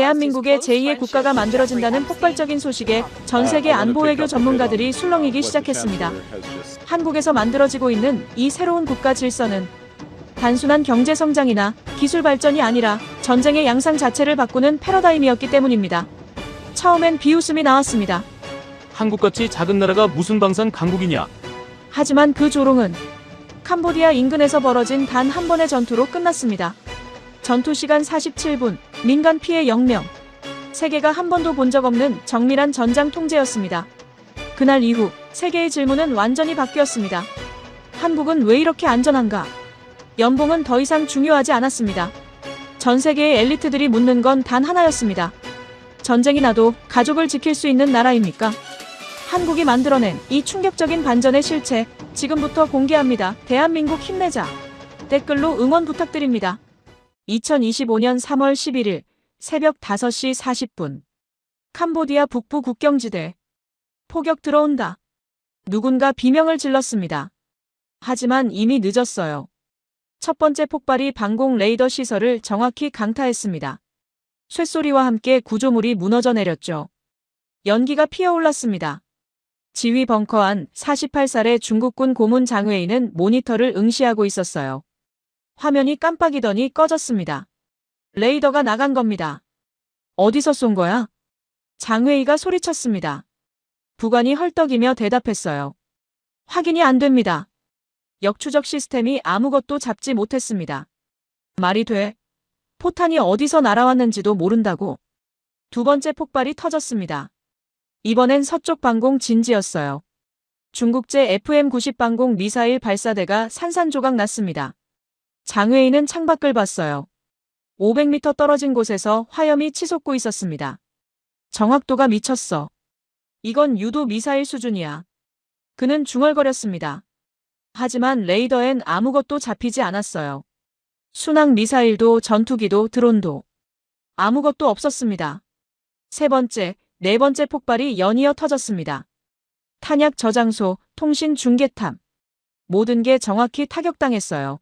대한민국의 제2의 국가가 만들어진다는 폭발적인 소식에 전 세계 안보 외교 전문가들이 술렁이기 시작했습니다. 한국에서 만들어지고 있는 이 새로운 국가 질서는 단순한 경제 성장이나 기술 발전이 아니라 전쟁의 양상 자체를 바꾸는 패러다임이었기 때문입니다. 처음엔 비웃음이 나왔습니다. 한국같이 작은 나라가 무슨 방산 강국이냐. 하지만 그 조롱은 캄보디아 인근에서 벌어진 단 한 번의 전투로 끝났습니다. 전투 시간 47분, 민간 피해 0명. 세계가 한 번도 본 적 없는 정밀한 전장 통제였습니다. 그날 이후 세계의 질문은 완전히 바뀌었습니다. 한국은 왜 이렇게 안전한가? 연봉은 더 이상 중요하지 않았습니다. 전 세계의 엘리트들이 묻는 건 단 하나였습니다. 전쟁이 나도 가족을 지킬 수 있는 나라입니까? 한국이 만들어낸 이 충격적인 반전의 실체, 지금부터 공개합니다. 대한민국 힘내자. 댓글로 응원 부탁드립니다. 2025년 3월 11일 새벽 5시 40분. 캄보디아 북부 국경지대. 포격 들어온다. 누군가 비명을 질렀습니다. 하지만 이미 늦었어요. 첫 번째 폭발이 방공 레이더 시설을 정확히 강타했습니다. 쇳소리와 함께 구조물이 무너져 내렸죠. 연기가 피어올랐습니다. 지휘 벙커 안 48살의 중국군 고문 장회의는 모니터를 응시하고 있었어요. 화면이 깜빡이더니 꺼졌습니다. 레이더가 나간 겁니다. 어디서 쏜 거야? 장회의가 소리쳤습니다. 부관이 헐떡이며 대답했어요. 확인이 안 됩니다. 역추적 시스템이 아무것도 잡지 못했습니다. 말이 돼? 포탄이 어디서 날아왔는지도 모른다고. 두 번째 폭발이 터졌습니다. 이번엔 서쪽 방공 진지였어요. 중국제 FM-90 방공 미사일 발사대가 산산조각 났습니다. 장회의는 창밖을 봤어요. 500m 떨어진 곳에서 화염이 치솟고 있었습니다. 정확도가 미쳤어. 이건 유도 미사일 수준이야. 그는 중얼거렸습니다. 하지만 레이더엔 아무것도 잡히지 않았어요. 순항 미사일도 전투기도 드론도 아무것도 없었습니다. 세 번째, 네 번째 폭발이 연이어 터졌습니다. 탄약 저장소, 통신 중계탑. 모든 게 정확히 타격당했어요.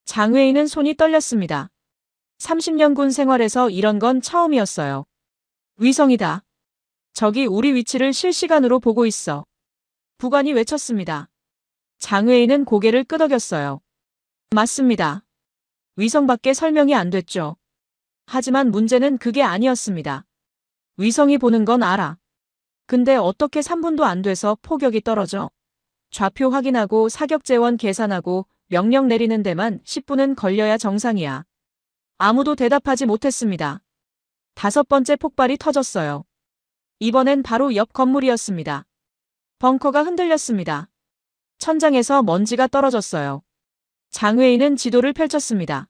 장회의는 손이 떨렸습니다. 30년 군 생활에서 이런 건 처음이었어요. 위성이다. 적이 우리 위치를 실시간으로 보고 있어. 부관이 외쳤습니다. 장회의는 고개를 끄덕였어요. 맞습니다. 위성밖에 설명이 안 됐죠. 하지만 문제는 그게 아니었습니다. 위성이 보는 건 알아. 근데 어떻게 3분도 안 돼서 포격이 떨어져? 좌표 확인하고 사격 재원 계산하고 명령 내리는 데만 10분은 걸려야 정상이야. 아무도 대답하지 못했습니다. 다섯 번째 폭발이 터졌어요. 이번엔 바로 옆 건물이었습니다. 벙커가 흔들렸습니다. 천장에서 먼지가 떨어졌어요. 장회의는 지도를 펼쳤습니다.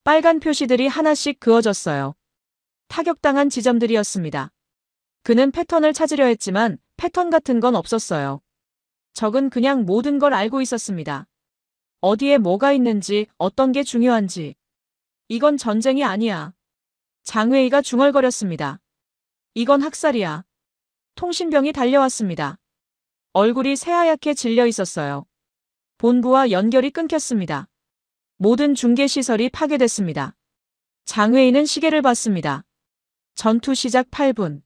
빨간 표시들이 하나씩 그어졌어요. 타격당한 지점들이었습니다. 그는 패턴을 찾으려 했지만 패턴 같은 건 없었어요. 적은 그냥 모든 걸 알고 있었습니다. 어디에 뭐가 있는지, 어떤 게 중요한지. 이건 전쟁이 아니야. 장회의가 중얼거렸습니다. 이건 학살이야. 통신병이 달려왔습니다. 얼굴이 새하얗게 질려 있었어요. 본부와 연결이 끊겼습니다. 모든 중계시설이 파괴됐습니다. 장회의는 시계를 봤습니다. 전투 시작 8분.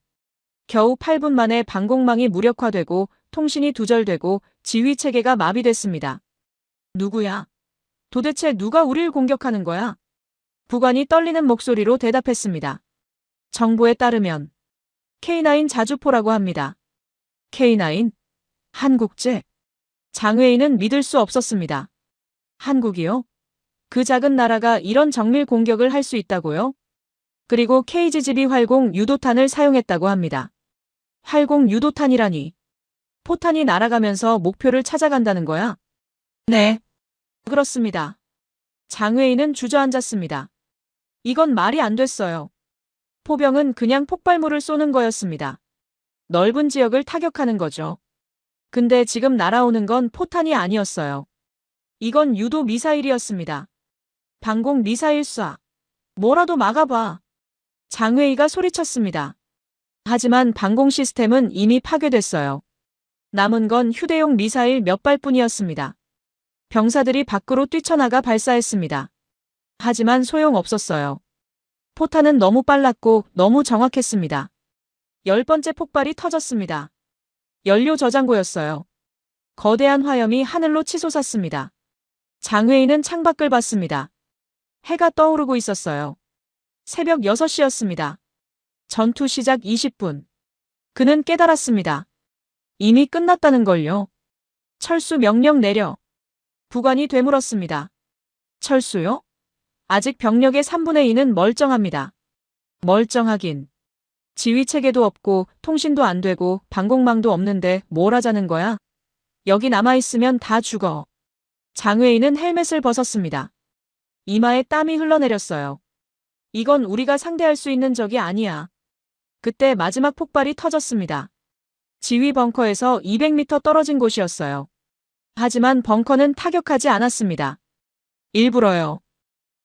겨우 8분 만에 방공망이 무력화되고 통신이 두절되고 지휘체계가 마비됐습니다. 누구야? 도대체 누가 우릴 공격하는 거야? 부관이 떨리는 목소리로 대답했습니다. 정보에 따르면 K9 자주포라고 합니다. K9? 한국제? 장회의는 믿을 수 없었습니다. 한국이요? 그 작은 나라가 이런 정밀 공격을 할 수 있다고요? 그리고 KGB 활공 유도탄을 사용했다고 합니다. 활공 유도탄이라니. 포탄이 날아가면서 목표를 찾아간다는 거야? 네. 그렇습니다. 장회의는 주저앉았습니다. 이건 말이 안 됐어요. 포병은 그냥 폭발물을 쏘는 거였습니다. 넓은 지역을 타격하는 거죠. 근데 지금 날아오는 건 포탄이 아니었어요. 이건 유도 미사일이었습니다. 방공 미사일 쏴. 뭐라도 막아봐. 장회의가 소리쳤습니다. 하지만 방공 시스템은 이미 파괴됐어요. 남은 건 휴대용 미사일 몇 발뿐이었습니다. 병사들이 밖으로 뛰쳐나가 발사했습니다. 하지만 소용없었어요. 포탄은 너무 빨랐고 너무 정확했습니다. 10번째 폭발이 터졌습니다. 연료 저장고였어요. 거대한 화염이 하늘로 치솟았습니다. 장외인은 창밖을 봤습니다. 해가 떠오르고 있었어요. 새벽 6시였습니다. 전투 시작 20분. 그는 깨달았습니다. 이미 끝났다는 걸요. 철수 명령 내려. 부관이 되물었습니다. 철수요? 아직 병력의 3분의 2는 멀쩡합니다. 멀쩡하긴. 지휘체계도 없고 통신도 안 되고 방공망도 없는데 뭘 하자는 거야? 여기 남아있으면 다 죽어. 장외인은 헬멧을 벗었습니다. 이마에 땀이 흘러내렸어요. 이건 우리가 상대할 수 있는 적이 아니야. 그때 마지막 폭발이 터졌습니다. 지휘 벙커에서 200m 떨어진 곳이었어요. 하지만 벙커는 타격하지 않았습니다. 일부러요.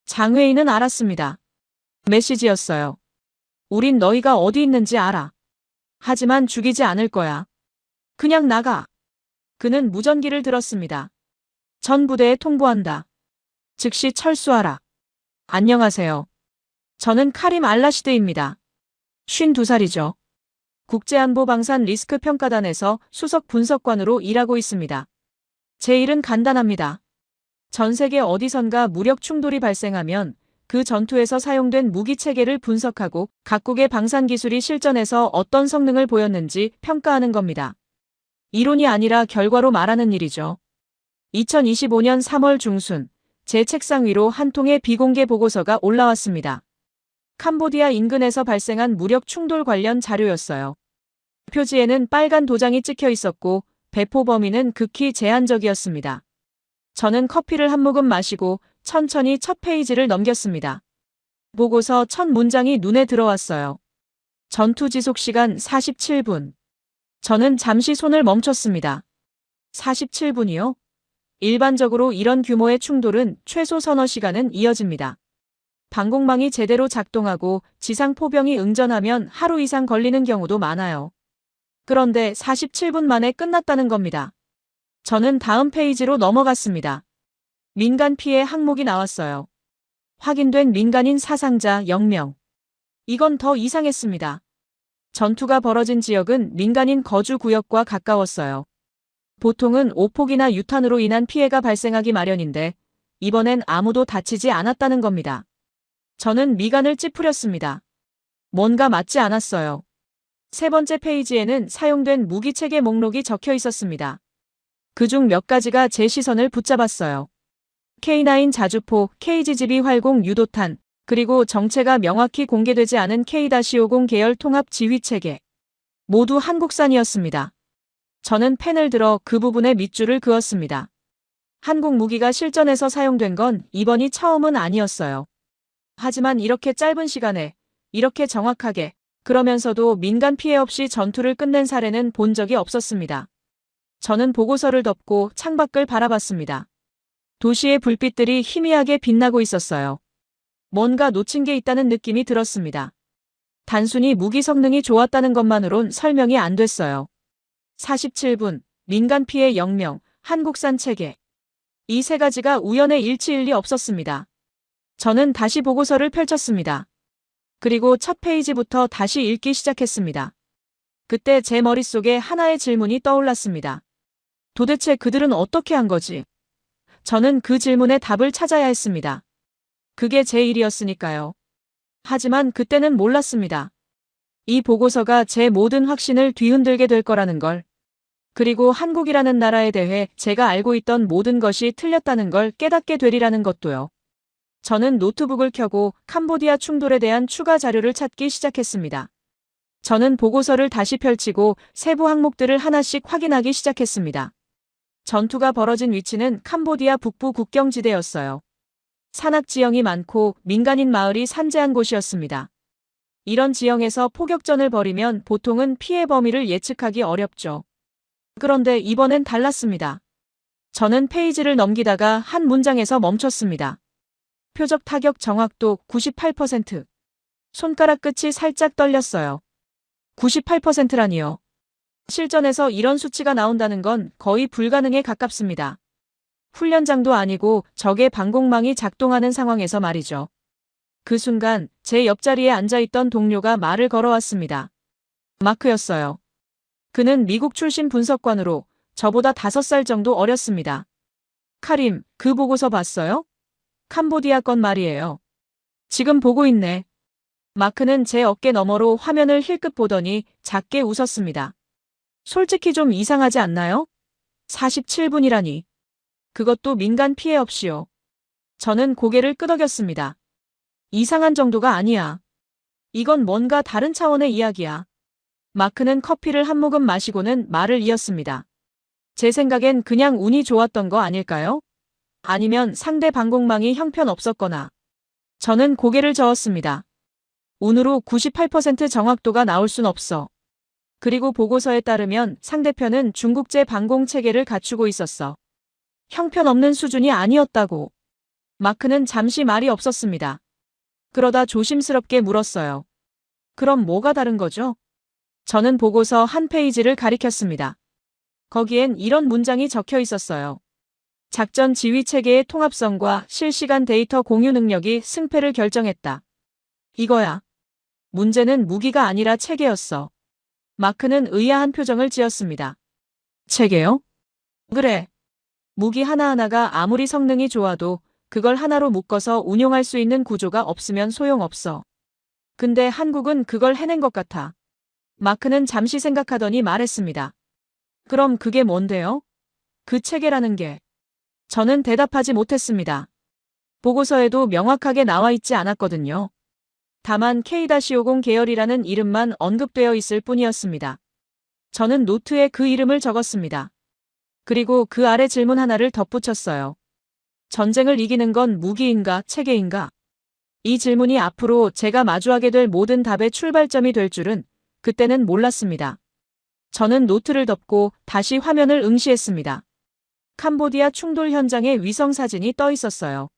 장외인은 알았습니다. 메시지였어요. 우린 너희가 어디 있는지 알아. 하지만 죽이지 않을 거야. 그냥 나가. 그는 무전기를 들었습니다. 전 부대에 통보한다. 즉시 철수하라. 안녕하세요. 저는 카림 알라시드입니다. 52살이죠. 국제안보방산 리스크평가단에서 수석 분석관으로 일하고 있습니다. 제 일은 간단합니다. 전 세계 어디선가 무력 충돌이 발생하면 그 전투에서 사용된 무기 체계를 분석하고 각국의 방산 기술이 실전에서 어떤 성능을 보였는지 평가하는 겁니다. 이론이 아니라 결과로 말하는 일이죠. 2025년 3월 중순, 제 책상 위로 한 통의 비공개 보고서가 올라왔습니다. 캄보디아 인근에서 발생한 무력 충돌 관련 자료였어요. 표지에는 빨간 도장이 찍혀 있었고 배포 범위는 극히 제한적이었습니다. 저는 커피를 한 모금 마시고 천천히 첫 페이지를 넘겼습니다. 보고서 첫 문장이 눈에 들어왔어요. 전투 지속 시간 47분. 저는 잠시 손을 멈췄습니다. 47분이요? 일반적으로 이런 규모의 충돌은 최소 서너 시간은 이어집니다. 방공망이 제대로 작동하고 지상 포병이 응전하면 하루 이상 걸리는 경우도 많아요. 그런데 47분 만에 끝났다는 겁니다. 저는 다음 페이지로 넘어갔습니다. 민간 피해 항목이 나왔어요. 확인된 민간인 사상자 0명. 이건 더 이상했습니다. 전투가 벌어진 지역은 민간인 거주 구역과 가까웠어요. 보통은 오폭이나 유탄으로 인한 피해가 발생하기 마련인데 이번엔 아무도 다치지 않았다는 겁니다. 저는 미간을 찌푸렸습니다. 뭔가 맞지 않았어요. 세 번째 페이지에는 사용된 무기체계 목록이 적혀 있었습니다. 그중 몇 가지가 제 시선을 붙잡았어요. K9 자주포, KGGB 활공 유도탄, 그리고 정체가 명확히 공개되지 않은 K-50 계열 통합 지휘체계. 모두 한국산이었습니다. 저는 펜을 들어 그 부분에 밑줄을 그었습니다. 한국 무기가 실전에서 사용된 건 이번이 처음은 아니었어요. 하지만 이렇게 짧은 시간에, 이렇게 정확하게, 그러면서도 민간 피해 없이 전투를 끝낸 사례는 본 적이 없었습니다. 저는 보고서를 덮고 창밖을 바라봤습니다. 도시의 불빛들이 희미하게 빛나고 있었어요. 뭔가 놓친 게 있다는 느낌이 들었습니다. 단순히 무기 성능이 좋았다는 것만으론 설명이 안 됐어요. 47분, 민간 피해 0명, 한국산 체계. 이 세 가지가 우연의 일치일 리 없었습니다. 저는 다시 보고서를 펼쳤습니다. 그리고 첫 페이지부터 다시 읽기 시작했습니다. 그때 제 머릿속에 하나의 질문이 떠올랐습니다. 도대체 그들은 어떻게 한 거지? 저는 그 질문에 답을 찾아야 했습니다. 그게 제 일이었으니까요. 하지만 그때는 몰랐습니다. 이 보고서가 제 모든 확신을 뒤흔들게 될 거라는 걸. 그리고 한국이라는 나라에 대해 제가 알고 있던 모든 것이 틀렸다는 걸 깨닫게 되리라는 것도요. 저는 노트북을 켜고 캄보디아 충돌에 대한 추가 자료를 찾기 시작했습니다. 저는 보고서를 다시 펼치고 세부 항목들을 하나씩 확인하기 시작했습니다. 전투가 벌어진 위치는 캄보디아 북부 국경지대였어요. 산악 지형이 많고 민간인 마을이 산재한 곳이었습니다. 이런 지형에서 포격전을 벌이면 보통은 피해 범위를 예측하기 어렵죠. 그런데 이번엔 달랐습니다. 저는 페이지를 넘기다가 한 문장에서 멈췄습니다. 표적 타격 정확도 98%. 손가락 끝이 살짝 떨렸어요. 98%라니요. 실전에서 이런 수치가 나온다는 건 거의 불가능에 가깝습니다. 훈련장도 아니고 적의 방공망이 작동하는 상황에서 말이죠. 그 순간 제 옆자리에 앉아있던 동료가 말을 걸어왔습니다. 마크였어요. 그는 미국 출신 분석관으로 저보다 5살 정도 어렸습니다. 카림, 그 보고서 봤어요? 캄보디아 건 말이에요. 지금 보고 있네. 마크는 제 어깨 너머로 화면을 힐끗 보더니 작게 웃었습니다. 솔직히 좀 이상하지 않나요? 47분이라니. 그것도 민간 피해 없이요. 저는 고개를 끄덕였습니다. 이상한 정도가 아니야. 이건 뭔가 다른 차원의 이야기야. 마크는 커피를 한 모금 마시고는 말을 이었습니다. 제 생각엔 그냥 운이 좋았던 거 아닐까요? 아니면 상대 방공망이 형편없었거나. 저는 고개를 저었습니다. 운으로 98% 정확도가 나올 순 없어. 그리고 보고서에 따르면 상대편은 중국제 방공 체계를 갖추고 있었어. 형편없는 수준이 아니었다고. 마크는 잠시 말이 없었습니다. 그러다 조심스럽게 물었어요. 그럼 뭐가 다른 거죠? 저는 보고서 한 페이지를 가리켰습니다. 거기엔 이런 문장이 적혀 있었어요. 작전 지휘 체계의 통합성과 실시간 데이터 공유 능력이 승패를 결정했다. 이거야. 문제는 무기가 아니라 체계였어. 마크는 의아한 표정을 지었습니다. 체계요? 그래. 무기 하나하나가 아무리 성능이 좋아도 그걸 하나로 묶어서 운용할 수 있는 구조가 없으면 소용없어. 근데 한국은 그걸 해낸 것 같아. 마크는 잠시 생각하더니 말했습니다. 그럼 그게 뭔데요? 그 체계라는 게. 저는 대답하지 못했습니다. 보고서에도 명확하게 나와 있지 않았거든요. 다만 K-50 계열이라는 이름만 언급되어 있을 뿐이었습니다. 저는 노트에 그 이름을 적었습니다. 그리고 그 아래 질문 하나를 덧붙였어요. 전쟁을 이기는 건 무기인가 체계인가? 이 질문이 앞으로 제가 마주하게 될 모든 답의 출발점이 될 줄은 그때는 몰랐습니다. 저는 노트를 덮고 다시 화면을 응시했습니다. 캄보디아 충돌 현장의 위성 사진이 떠 있었어요.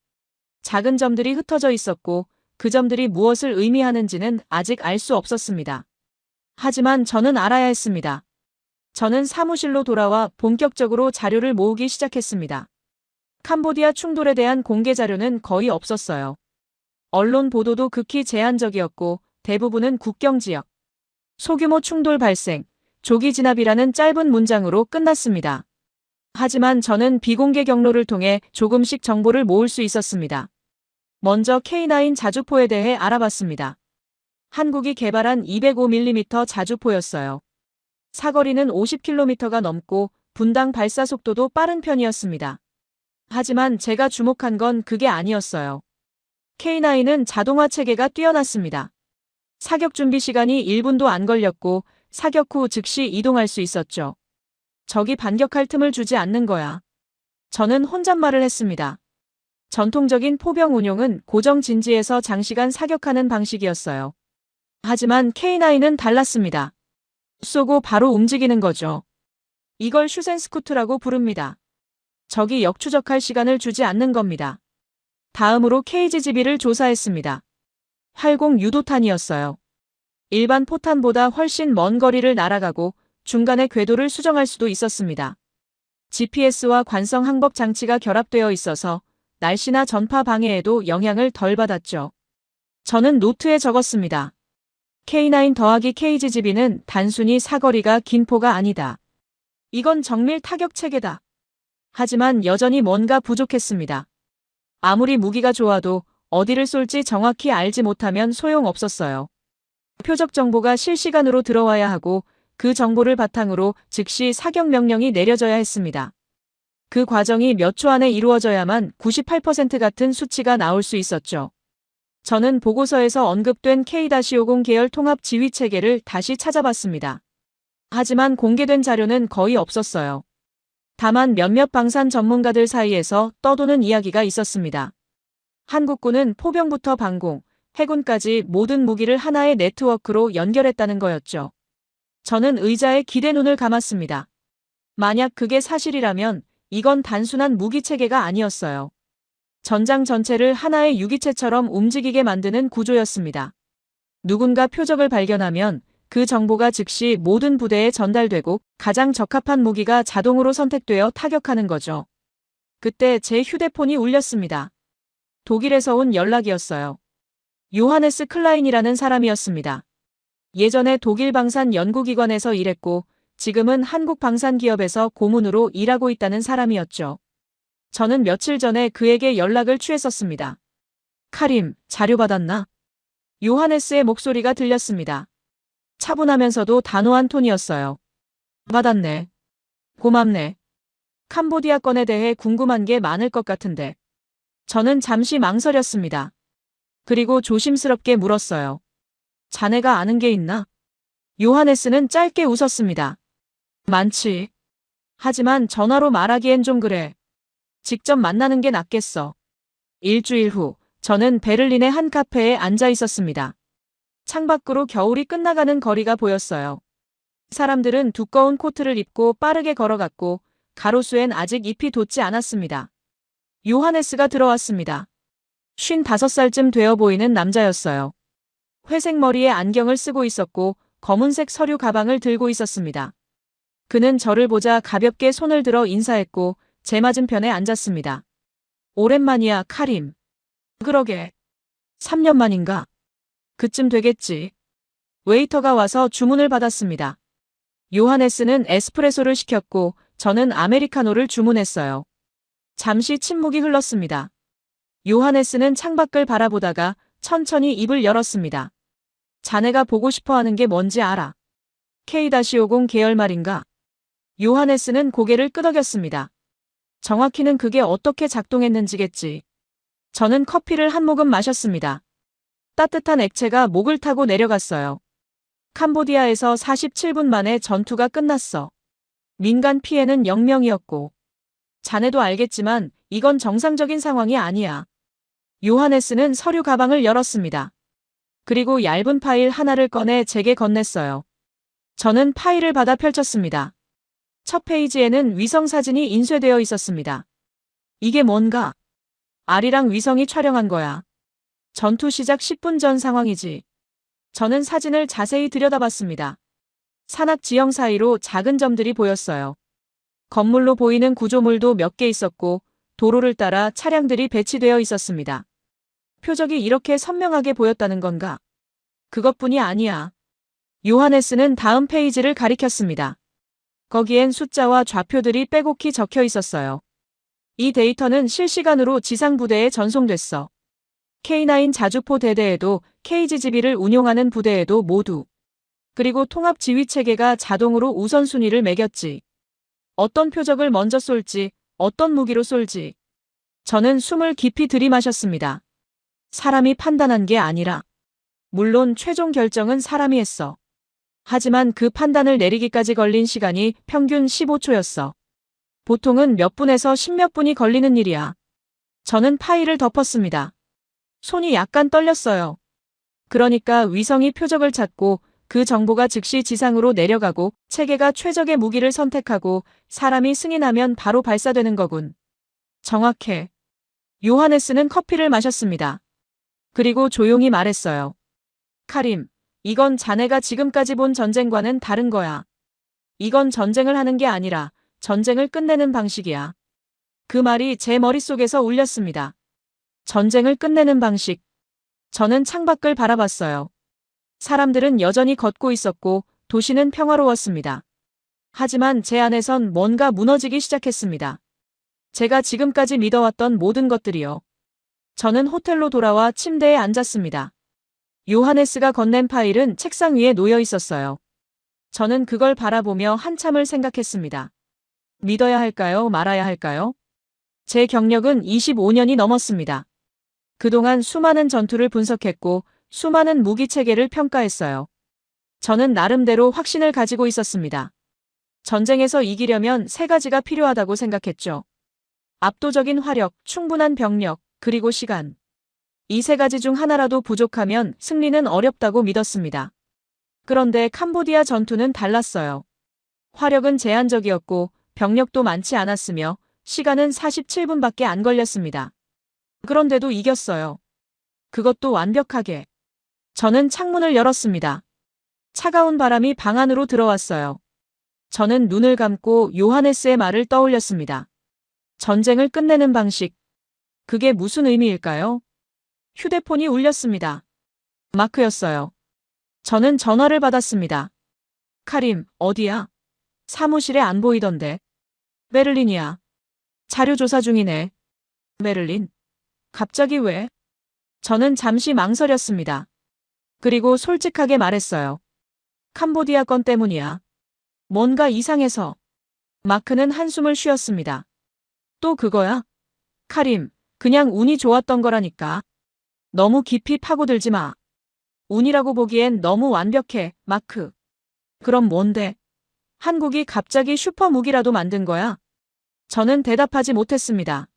작은 점들이 흩어져 있었고 그 점들이 무엇을 의미하는지는 아직 알 수 없었습니다. 하지만 저는 알아야 했습니다. 저는 사무실로 돌아와 본격적으로 자료를 모으기 시작했습니다. 캄보디아 충돌에 대한 공개 자료는 거의 없었어요. 언론 보도도 극히 제한적이었고 대부분은 국경 지역. 소규모 충돌 발생, 조기 진압이라는 짧은 문장으로 끝났습니다. 하지만 저는 비공개 경로를 통해 조금씩 정보를 모을 수 있었습니다. 먼저 K9 자주포에 대해 알아봤습니다. 한국이 개발한 205mm 자주포였어요. 사거리는 50km가 넘고 분당 발사 속도도 빠른 편이었습니다. 하지만 제가 주목한 건 그게 아니었어요. K9은 자동화 체계가 뛰어났습니다. 사격 준비 시간이 1분도 안 걸렸고 사격 후 즉시 이동할 수 있었죠. 적이 반격할 틈을 주지 않는 거야. 저는 혼잣말을 했습니다. 전통적인 포병 운용은 고정 진지에서 장시간 사격하는 방식이었어요. 하지만 K9은 달랐습니다. 쏘고 바로 움직이는 거죠. 이걸 슈센스쿠트라고 부릅니다. 적이 역추적할 시간을 주지 않는 겁니다. 다음으로 KGGB를 조사했습니다. 활공 유도탄이었어요. 일반 포탄보다 훨씬 먼 거리를 날아가고 중간에 궤도를 수정할 수도 있었습니다. GPS와 관성 항법 장치가 결합되어 있어서 날씨나 전파 방해에도 영향을 덜 받았죠. 저는 노트에 적었습니다. K9 더하기 KGGB는 단순히 사거리가 긴 포가 아니다. 이건 정밀 타격 체계다. 하지만 여전히 뭔가 부족했습니다. 아무리 무기가 좋아도 어디를 쏠지 정확히 알지 못하면 소용없었어요. 표적 정보가 실시간으로 들어와야 하고 그 정보를 바탕으로 즉시 사격 명령이 내려져야 했습니다. 그 과정이 몇 초 안에 이루어져야만 98% 같은 수치가 나올 수 있었죠. 저는 보고서에서 언급된 K-50 계열 통합 지휘 체계를 다시 찾아봤습니다. 하지만 공개된 자료는 거의 없었어요. 다만 몇몇 방산 전문가들 사이에서 떠도는 이야기가 있었습니다. 한국군은 포병부터 방공, 해군까지 모든 무기를 하나의 네트워크로 연결했다는 거였죠. 저는 의자에 기대 눈을 감았습니다. 만약 그게 사실이라면 이건 단순한 무기 체계가 아니었어요. 전장 전체를 하나의 유기체처럼 움직이게 만드는 구조였습니다. 누군가 표적을 발견하면 그 정보가 즉시 모든 부대에 전달되고 가장 적합한 무기가 자동으로 선택되어 타격하는 거죠. 그때 제 휴대폰이 울렸습니다. 독일에서 온 연락이었어요. 요하네스 클라인이라는 사람이었습니다. 예전에 독일 방산 연구기관에서 일했고 지금은 한국 방산 기업에서 고문으로 일하고 있다는 사람이었죠. 저는 며칠 전에 그에게 연락을 취했었습니다. 카림, 자료 받았나? 요하네스의 목소리가 들렸습니다. 차분하면서도 단호한 톤이었어요. 받았네. 고맙네. 캄보디아 건에 대해 궁금한 게 많을 것 같은데. 저는 잠시 망설였습니다. 그리고 조심스럽게 물었어요. 자네가 아는 게 있나? 요하네스는 짧게 웃었습니다. 많지. 하지만 전화로 말하기엔 좀 그래. 직접 만나는 게 낫겠어. 일주일 후, 저는 베를린의 한 카페에 앉아 있었습니다. 창밖으로 겨울이 끝나가는 거리가 보였어요. 사람들은 두꺼운 코트를 입고 빠르게 걸어갔고 가로수엔 아직 잎이 돋지 않았습니다. 요하네스가 들어왔습니다. 55살쯤 되어 보이는 남자였어요. 회색 머리에 안경을 쓰고 있었고 검은색 서류 가방을 들고 있었습니다. 그는 저를 보자 가볍게 손을 들어 인사했고 제 맞은편에 앉았습니다. 오랜만이야, 카림. 그러게. 3년 만인가? 그쯤 되겠지. 웨이터가 와서 주문을 받았습니다. 요하네스는 에스프레소를 시켰고 저는 아메리카노를 주문했어요. 잠시 침묵이 흘렀습니다. 요하네스는 창밖을 바라보다가 천천히 입을 열었습니다. 자네가 보고 싶어하는 게 뭔지 알아? K-50 계열 말인가? 요하네스는 고개를 끄덕였습니다. 정확히는 그게 어떻게 작동했는지겠지. 저는 커피를 한 모금 마셨습니다. 따뜻한 액체가 목을 타고 내려갔어요. 캄보디아에서 47분 만에 전투가 끝났어. 민간 피해는 0명이었고. 자네도 알겠지만 이건 정상적인 상황이 아니야. 요하네스는 서류 가방을 열었습니다. 그리고 얇은 파일 하나를 꺼내 제게 건넸어요. 저는 파일을 받아 펼쳤습니다. 첫 페이지에는 위성 사진이 인쇄되어 있었습니다. 이게 뭔가? 아리랑 위성이 촬영한 거야. 전투 시작 10분 전 상황이지. 저는 사진을 자세히 들여다봤습니다. 산악 지형 사이로 작은 점들이 보였어요. 건물로 보이는 구조물도 몇 개 있었고 도로를 따라 차량들이 배치되어 있었습니다. 표적이 이렇게 선명하게 보였다는 건가? 그것뿐이 아니야. 요하네스는 다음 페이지를 가리켰습니다. 거기엔 숫자와 좌표들이 빼곡히 적혀 있었어요. 이 데이터는 실시간으로 지상부대에 전송됐어. K9 자주포 대대에도 KGB를 운용하는 부대에도 모두. 그리고 통합 지휘체계가 자동으로 우선순위를 매겼지. 어떤 표적을 먼저 쏠지, 어떤 무기로 쏠지. 저는 숨을 깊이 들이마셨습니다. 사람이 판단한 게 아니라. 물론 최종 결정은 사람이 했어. 하지만 그 판단을 내리기까지 걸린 시간이 평균 15초였어. 보통은 몇 분에서 10몇 분이 걸리는 일이야. 저는 파일을 덮었습니다. 손이 약간 떨렸어요. 그러니까 위성이 표적을 찾고 그 정보가 즉시 지상으로 내려가고 체계가 최적의 무기를 선택하고 사람이 승인하면 바로 발사되는 거군. 정확해. 요하네스는 커피를 마셨습니다. 그리고 조용히 말했어요. 카림, 이건 자네가 지금까지 본 전쟁과는 다른 거야. 이건 전쟁을 하는 게 아니라 전쟁을 끝내는 방식이야. 그 말이 제 머릿속에서 울렸습니다. 전쟁을 끝내는 방식. 저는 창밖을 바라봤어요. 사람들은 여전히 걷고 있었고 도시는 평화로웠습니다. 하지만 제 안에선 뭔가 무너지기 시작했습니다. 제가 지금까지 믿어왔던 모든 것들이요. 저는 호텔로 돌아와 침대에 앉았습니다. 요하네스가 건넨 파일은 책상 위에 놓여 있었어요. 저는 그걸 바라보며 한참을 생각했습니다. 믿어야 할까요? 말아야 할까요? 제 경력은 25년이 넘었습니다. 그동안 수많은 전투를 분석했고 수많은 무기 체계를 평가했어요. 저는 나름대로 확신을 가지고 있었습니다. 전쟁에서 이기려면 세 가지가 필요하다고 생각했죠. 압도적인 화력, 충분한 병력, 그리고 시간. 이 세 가지 중 하나라도 부족하면 승리는 어렵다고 믿었습니다. 그런데 캄보디아 전투는 달랐어요. 화력은 제한적이었고 병력도 많지 않았으며 시간은 47분밖에 안 걸렸습니다. 그런데도 이겼어요. 그것도 완벽하게. 저는 창문을 열었습니다. 차가운 바람이 방 안으로 들어왔어요. 저는 눈을 감고 요하네스의 말을 떠올렸습니다. 전쟁을 끝내는 방식. 그게 무슨 의미일까요? 휴대폰이 울렸습니다. 마크였어요. 저는 전화를 받았습니다. 카림, 어디야? 사무실에 안 보이던데. 베를린이야. 자료 조사 중이네. 베를린? 갑자기 왜? 저는 잠시 망설였습니다. 그리고 솔직하게 말했어요. 캄보디아 건 때문이야. 뭔가 이상해서. 마크는 한숨을 쉬었습니다. 또 그거야? 카림, 그냥 운이 좋았던 거라니까. 너무 깊이 파고들지 마. 운이라고 보기엔 너무 완벽해, 마크. 그럼 뭔데? 한국이 갑자기 슈퍼무기라도 만든 거야? 저는 대답하지 못했습니다.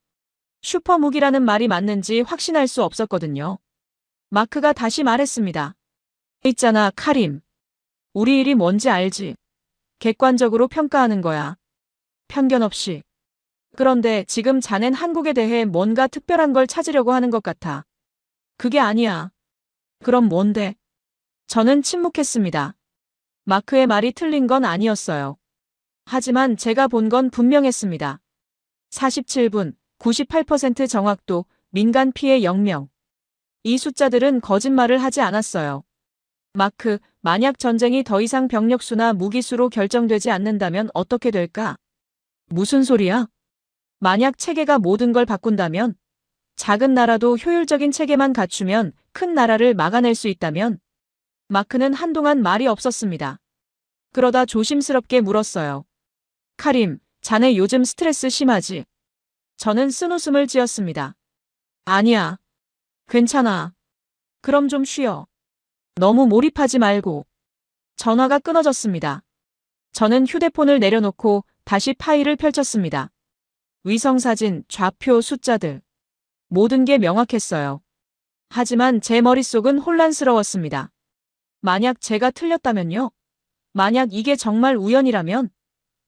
슈퍼무기라는 말이 맞는지 확신할 수 없었거든요. 마크가 다시 말했습니다. 있잖아, 카림. 우리 일이 뭔지 알지? 객관적으로 평가하는 거야. 편견 없이. 그런데 지금 자넨 한국에 대해 뭔가 특별한 걸 찾으려고 하는 것 같아. 그게 아니야. 그럼 뭔데? 저는 침묵했습니다. 마크의 말이 틀린 건 아니었어요. 하지만 제가 본 건 분명했습니다. 47분, 98% 정확도, 민간 피해 0명. 이 숫자들은 거짓말을 하지 않았어요. 마크, 만약 전쟁이 더 이상 병력수나 무기수로 결정되지 않는다면 어떻게 될까? 무슨 소리야? 만약 체계가 모든 걸 바꾼다면? 작은 나라도 효율적인 체계만 갖추면 큰 나라를 막아낼 수 있다면? 마크는 한동안 말이 없었습니다. 그러다 조심스럽게 물었어요. 카림, 자네 요즘 스트레스 심하지? 저는 쓴웃음을 지었습니다. 아니야. 괜찮아. 그럼 좀 쉬어. 너무 몰입하지 말고. 전화가 끊어졌습니다. 저는 휴대폰을 내려놓고 다시 파일을 펼쳤습니다. 위성사진, 좌표, 숫자들. 모든 게 명확했어요. 하지만 제 머릿속은 혼란스러웠습니다. 만약 제가 틀렸다면요? 만약 이게 정말 우연이라면?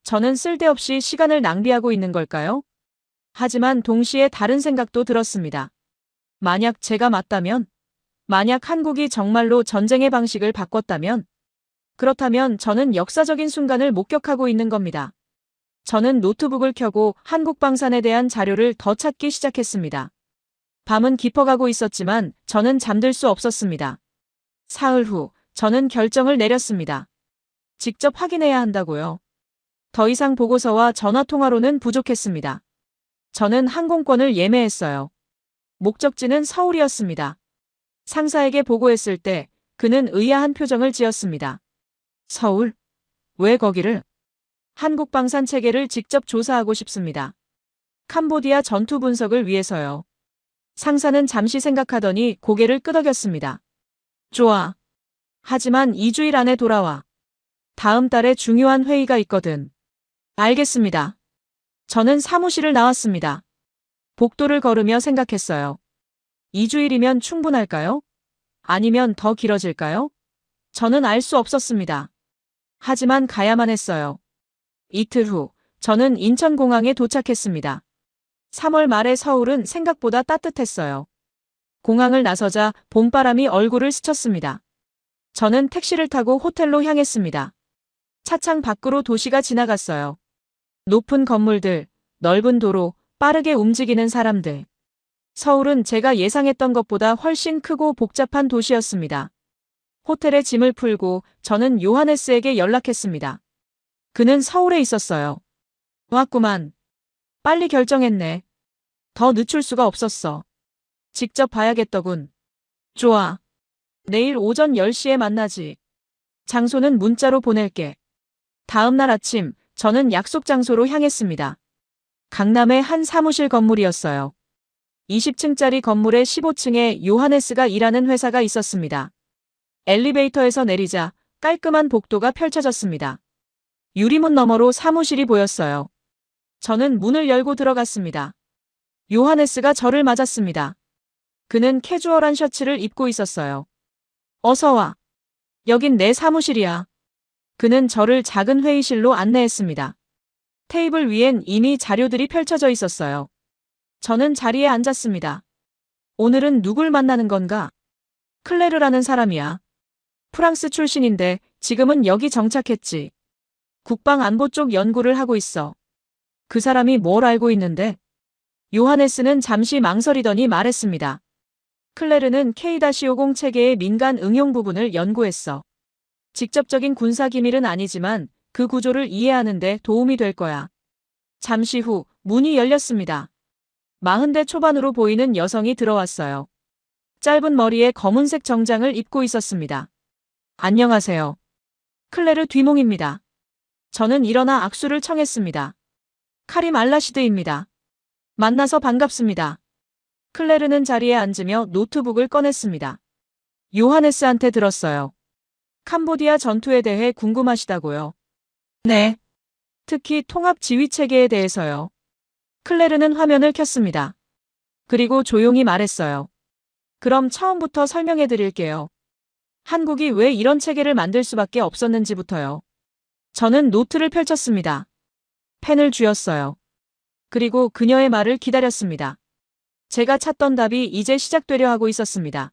저는 쓸데없이 시간을 낭비하고 있는 걸까요? 하지만 동시에 다른 생각도 들었습니다. 만약 제가 맞다면? 만약 한국이 정말로 전쟁의 방식을 바꿨다면? 그렇다면 저는 역사적인 순간을 목격하고 있는 겁니다. 저는 노트북을 켜고 한국 방산에 대한 자료를 더 찾기 시작했습니다. 밤은 깊어가고 있었지만 저는 잠들 수 없었습니다. 사흘 후 저는 결정을 내렸습니다. 직접 확인해야 한다고요. 더 이상 보고서와 전화통화로는 부족했습니다. 저는 항공권을 예매했어요. 목적지는 서울이었습니다. 상사에게 보고했을 때 그는 의아한 표정을 지었습니다. 서울? 왜 거기를? 한국 방산 체계를 직접 조사하고 싶습니다. 캄보디아 전투 분석을 위해서요. 상사는 잠시 생각하더니 고개를 끄덕였습니다. 좋아. 하지만 2주일 안에 돌아와. 다음 달에 중요한 회의가 있거든. 알겠습니다. 저는 사무실을 나왔습니다. 복도를 걸으며 생각했어요. 2주일이면 충분할까요? 아니면 더 길어질까요? 저는 알 수 없었습니다. 하지만 가야만 했어요. 이틀 후, 저는 인천공항에 도착했습니다. 3월 말의 서울은 생각보다 따뜻했어요. 공항을 나서자 봄바람이 얼굴을 스쳤습니다. 저는 택시를 타고 호텔로 향했습니다. 차창 밖으로 도시가 지나갔어요. 높은 건물들, 넓은 도로, 빠르게 움직이는 사람들. 서울은 제가 예상했던 것보다 훨씬 크고 복잡한 도시였습니다. 호텔에 짐을 풀고 저는 요하네스에게 연락했습니다. 그는 서울에 있었어요. 왔구만. 빨리 결정했네. 더 늦출 수가 없었어. 직접 봐야겠더군. 좋아. 내일 오전 10시에 만나지. 장소는 문자로 보낼게. 다음 날 아침, 저는 약속 장소로 향했습니다. 강남의 한 사무실 건물이었어요. 20층짜리 건물의 15층에 요하네스가 일하는 회사가 있었습니다. 엘리베이터에서 내리자 깔끔한 복도가 펼쳐졌습니다. 유리문 너머로 사무실이 보였어요. 저는 문을 열고 들어갔습니다. 요하네스가 저를 맞았습니다. 그는 캐주얼한 셔츠를 입고 있었어요. 어서 와. 여긴 내 사무실이야. 그는 저를 작은 회의실로 안내했습니다. 테이블 위엔 이미 자료들이 펼쳐져 있었어요. 저는 자리에 앉았습니다. 오늘은 누굴 만나는 건가? 클레르라는 사람이야. 프랑스 출신인데 지금은 여기 정착했지. 국방안보 쪽 연구를 하고 있어. 그 사람이 뭘 알고 있는데? 요하네스는 잠시 망설이더니 말했습니다. 클레르는 K-50 체계의 민간 응용 부분을 연구했어. 직접적인 군사 기밀은 아니지만 그 구조를 이해하는 데 도움이 될 거야. 잠시 후 문이 열렸습니다. 40대 초반으로 보이는 여성이 들어왔어요. 짧은 머리에 검은색 정장을 입고 있었습니다. 안녕하세요. 클레르 뒤몽입니다. 저는 일어나 악수를 청했습니다. 카림 알라시드입니다. 만나서 반갑습니다. 클레르는 자리에 앉으며 노트북을 꺼냈습니다. 요하네스한테 들었어요. 캄보디아 전투에 대해 궁금하시다고요? 네. 특히 통합 지휘 체계에 대해서요. 클레르는 화면을 켰습니다. 그리고 조용히 말했어요. 그럼 처음부터 설명해 드릴게요. 한국이 왜 이런 체계를 만들 수밖에 없었는지부터요. 저는 노트를 펼쳤습니다. 펜을 쥐었어요. 그리고 그녀의 말을 기다렸습니다. 제가 찾던 답이 이제 시작되려 하고 있었습니다.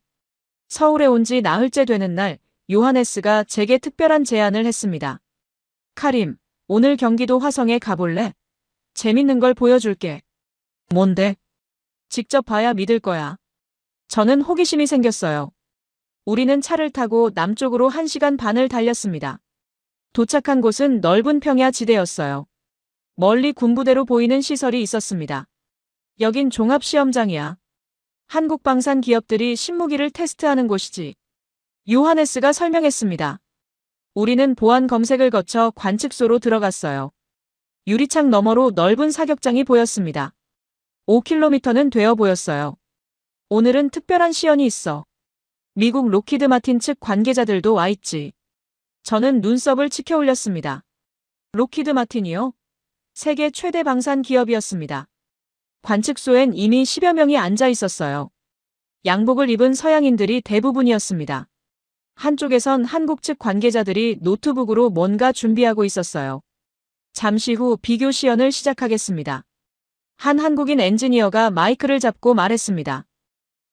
서울에 온 지 나흘째 되는 날, 요하네스가 제게 특별한 제안을 했습니다. 카림, 오늘 경기도 화성에 가볼래? 재밌는 걸 보여줄게. 뭔데? 직접 봐야 믿을 거야. 저는 호기심이 생겼어요. 우리는 차를 타고 남쪽으로 1시간 반을 달렸습니다. 도착한 곳은 넓은 평야 지대였어요. 멀리 군부대로 보이는 시설이 있었습니다. 여긴 종합시험장이야. 한국 방산 기업들이 신무기를 테스트하는 곳이지. 요하네스가 설명했습니다. 우리는 보안 검색을 거쳐 관측소로 들어갔어요. 유리창 너머로 넓은 사격장이 보였습니다. 5km는 되어 보였어요. 오늘은 특별한 시연이 있어. 미국 록히드 마틴 측 관계자들도 와 있지. 저는 눈썹을 치켜 올렸습니다. 록히드 마틴이요? 세계 최대 방산 기업이었습니다. 관측소엔 이미 10여 명이 앉아 있었어요. 양복을 입은 서양인들이 대부분이었습니다. 한쪽에선 한국 측 관계자들이 노트북으로 뭔가 준비하고 있었어요. 잠시 후 비교 시연을 시작하겠습니다. 한 한국인 엔지니어가 마이크를 잡고 말했습니다.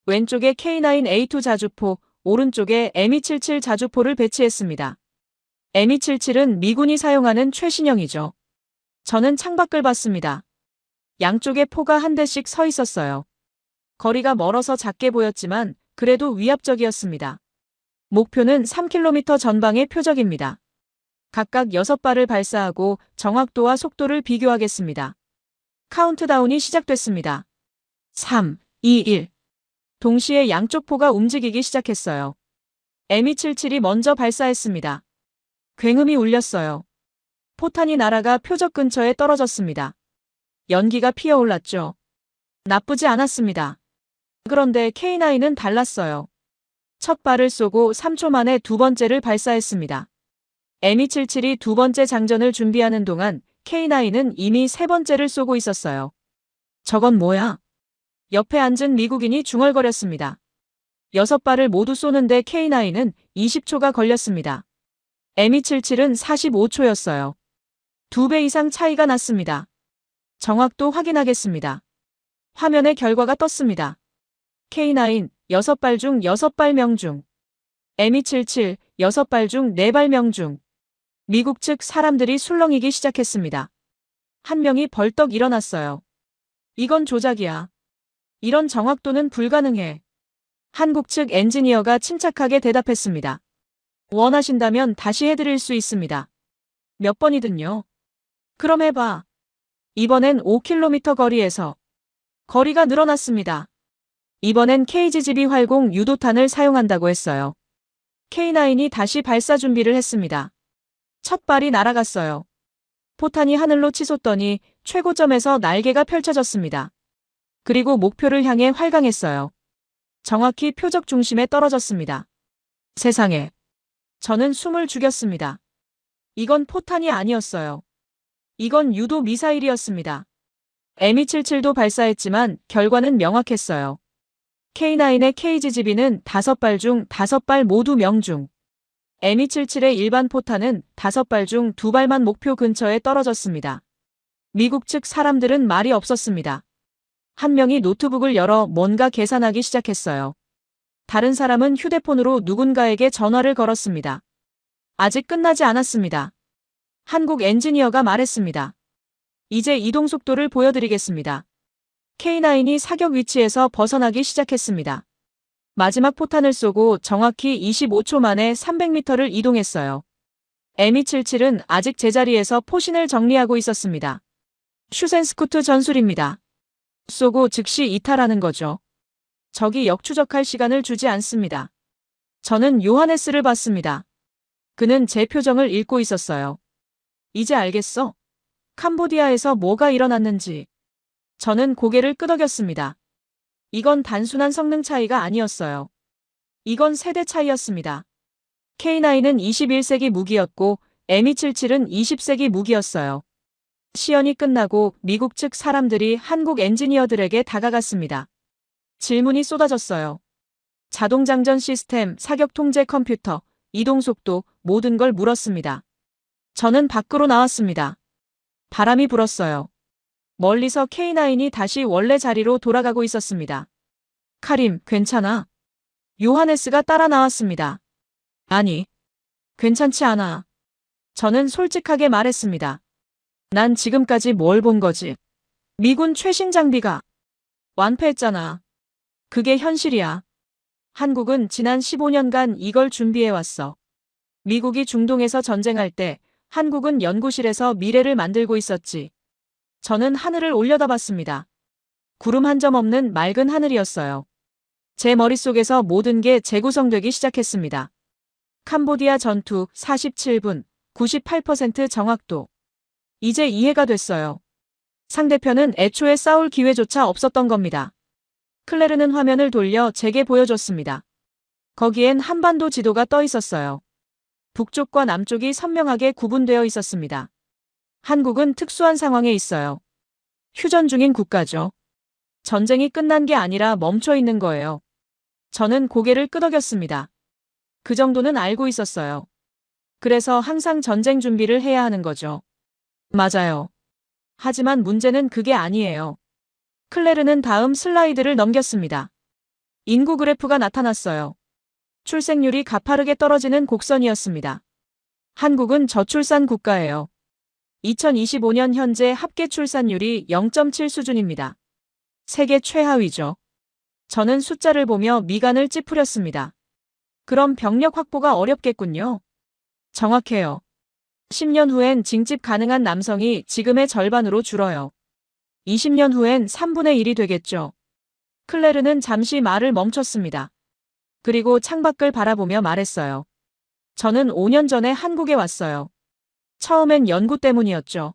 왼쪽에 K9A2 자주포, 오른쪽에 M277 자주포를 배치했습니다. M277은 미군이 사용하는 최신형이죠. 저는 창밖을 봤습니다. 양쪽에 포가 한 대씩 서 있었어요. 거리가 멀어서 작게 보였지만 그래도 위압적이었습니다. 목표는 3km 전방의 표적입니다. 각각 6발을 발사하고 정확도와 속도를 비교하겠습니다. 카운트다운이 시작됐습니다. 3, 2, 1. 동시에 양쪽 포가 움직이기 시작했어요. M277이 먼저 발사했습니다. 굉음이 울렸어요. 포탄이 날아가 표적 근처에 떨어졌습니다. 연기가 피어올랐죠. 나쁘지 않았습니다. 그런데 K9은 달랐어요. 첫 발을 쏘고 3초 만에 두 번째를 발사했습니다. M277이 두 번째 장전을 준비하는 동안 K9은 이미 세 번째를 쏘고 있었어요. 저건 뭐야? 옆에 앉은 미국인이 중얼거렸습니다. 6발을 모두 쏘는데 K9은 20초가 걸렸습니다. M277은 45초였어요. 2배 이상 차이가 났습니다. 정확도 확인하겠습니다. 화면에 결과가 떴습니다. K9, 6발 중 6발 명중. M277, 6발 중 4발 명중. 미국 측 사람들이 술렁이기 시작했습니다. 한 명이 벌떡 일어났어요. 이건 조작이야. 이런 정확도는 불가능해. 한국 측 엔지니어가 침착하게 대답했습니다. 원하신다면 다시 해드릴 수 있습니다. 몇 번이든요. 그럼 해봐. 이번엔 5km 거리에서. 거리가 늘어났습니다. 이번엔 KGB 활공 유도탄을 사용한다고 했어요. K9이 다시 발사 준비를 했습니다. 첫 발이 날아갔어요. 포탄이 하늘로 치솟더니 최고점에서 날개가 펼쳐졌습니다. 그리고 목표를 향해 활강했어요. 정확히 표적 중심에 떨어졌습니다. 세상에. 저는 숨을 죽였습니다. 이건 포탄이 아니었어요. 이건 유도 미사일이었습니다. M277도 발사했지만 결과는 명확했어요. K9의 KGB는 5발 중 5발 모두 명중. M277의 일반 포탄은 5발 중 2발만 목표 근처에 떨어졌습니다. 미국 측 사람들은 말이 없었습니다. 한 명이 노트북을 열어 뭔가 계산하기 시작했어요. 다른 사람은 휴대폰으로 누군가에게 전화를 걸었습니다. 아직 끝나지 않았습니다. 한국 엔지니어가 말했습니다. 이제 이동 속도를 보여드리겠습니다. K9이 사격 위치에서 벗어나기 시작했습니다. 마지막 포탄을 쏘고 정확히 25초 만에 300m를 이동했어요. Mi-77은 아직 제자리에서 포신을 정리하고 있었습니다. 슈센스쿠트 전술입니다. 쏘고 즉시 이탈하는 거죠. 적이 역추적할 시간을 주지 않습니다. 저는 요하네스를 봤습니다. 그는 제 표정을 읽고 있었어요. 이제 알겠어? 캄보디아에서 뭐가 일어났는지. 저는 고개를 끄덕였습니다. 이건 단순한 성능 차이가 아니었어요. 이건 세대 차이였습니다. K9은 21세기 무기였고 Mi-77은 20세기 무기였어요. 시연이 끝나고 미국 측 사람들이 한국 엔지니어들에게 다가갔습니다. 질문이 쏟아졌어요. 자동장전 시스템, 사격 통제 컴퓨터, 이동 속도, 모든 걸 물었습니다. 저는 밖으로 나왔습니다. 바람이 불었어요. 멀리서 K9이 다시 원래 자리로 돌아가고 있었습니다. 카림, 괜찮아? 요하네스가 따라 나왔습니다. 아니, 괜찮지 않아. 저는 솔직하게 말했습니다. 난 지금까지 뭘 본 거지? 미군 최신 장비가 완패했잖아. 그게 현실이야. 한국은 지난 15년간 이걸 준비해왔어. 미국이 중동에서 전쟁할 때 한국은 연구실에서 미래를 만들고 있었지. 저는 하늘을 올려다봤습니다. 구름 한 점 없는 맑은 하늘이었어요. 제 머릿속에서 모든 게 재구성되기 시작했습니다. 캄보디아 전투 47분, 98% 정확도. 이제 이해가 됐어요. 상대편은 애초에 싸울 기회조차 없었던 겁니다. 클레르는 화면을 돌려 제게 보여줬습니다. 거기엔 한반도 지도가 떠 있었어요. 북쪽과 남쪽이 선명하게 구분되어 있었습니다. 한국은 특수한 상황에 있어요. 휴전 중인 국가죠. 전쟁이 끝난 게 아니라 멈춰 있는 거예요. 저는 고개를 끄덕였습니다. 그 정도는 알고 있었어요. 그래서 항상 전쟁 준비를 해야 하는 거죠. 맞아요. 하지만 문제는 그게 아니에요. 클레르는 다음 슬라이드를 넘겼습니다. 인구 그래프가 나타났어요. 출생률이 가파르게 떨어지는 곡선이었습니다. 한국은 저출산 국가예요. 2025년 현재 합계 출산율이 0.7 수준입니다. 세계 최하위죠. 저는 숫자를 보며 미간을 찌푸렸습니다. 그럼 병력 확보가 어렵겠군요. 정확해요. 10년 후엔 징집 가능한 남성이 지금의 절반으로 줄어요. 20년 후엔 3분의 1이 되겠죠. 클레르는 잠시 말을 멈췄습니다. 그리고 창밖을 바라보며 말했어요. 저는 5년 전에 한국에 왔어요. 처음엔 연구 때문이었죠.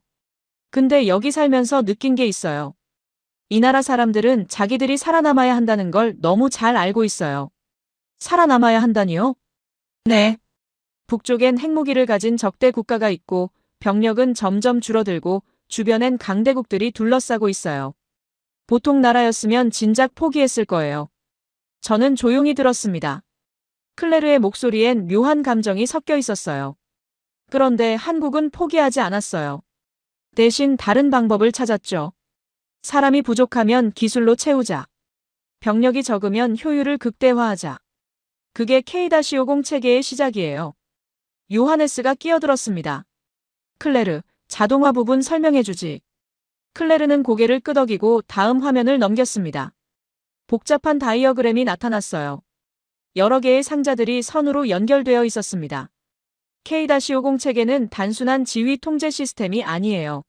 근데 여기 살면서 느낀 게 있어요. 이 나라 사람들은 자기들이 살아남아야 한다는 걸 너무 잘 알고 있어요. 살아남아야 한다니요? 네. 북쪽엔 핵무기를 가진 적대 국가가 있고 병력은 점점 줄어들고 주변엔 강대국들이 둘러싸고 있어요. 보통 나라였으면 진작 포기했을 거예요. 저는 조용히 들었습니다. 클레르의 목소리엔 묘한 감정이 섞여 있었어요. 그런데 한국은 포기하지 않았어요. 대신 다른 방법을 찾았죠. 사람이 부족하면 기술로 채우자. 병력이 적으면 효율을 극대화하자. 그게 K-50 체계의 시작이에요. 요하네스가 끼어들었습니다. 클레르, 자동화 부분 설명해주지. 클레르는 고개를 끄덕이고 다음 화면을 넘겼습니다. 복잡한 다이어그램이 나타났어요. 여러 개의 상자들이 선으로 연결되어 있었습니다. K-50 체계는 단순한 지휘 통제 시스템이 아니에요.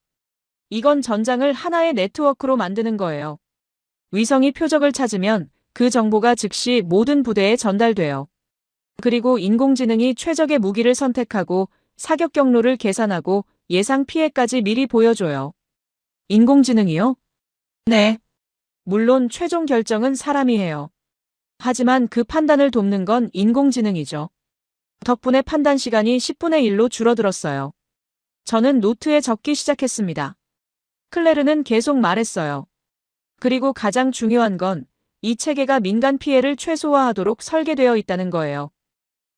이건 전장을 하나의 네트워크로 만드는 거예요. 위성이 표적을 찾으면 그 정보가 즉시 모든 부대에 전달돼요. 그리고 인공지능이 최적의 무기를 선택하고 사격 경로를 계산하고 예상 피해까지 미리 보여줘요. 인공지능이요? 네. 물론 최종 결정은 사람이 해요. 하지만 그 판단을 돕는 건 인공지능이죠. 덕분에 판단 시간이 10분의 1로 줄어들었어요. 저는 노트에 적기 시작했습니다. 클레르는 계속 말했어요. 그리고 가장 중요한 건 이 체계가 민간 피해를 최소화하도록 설계되어 있다는 거예요.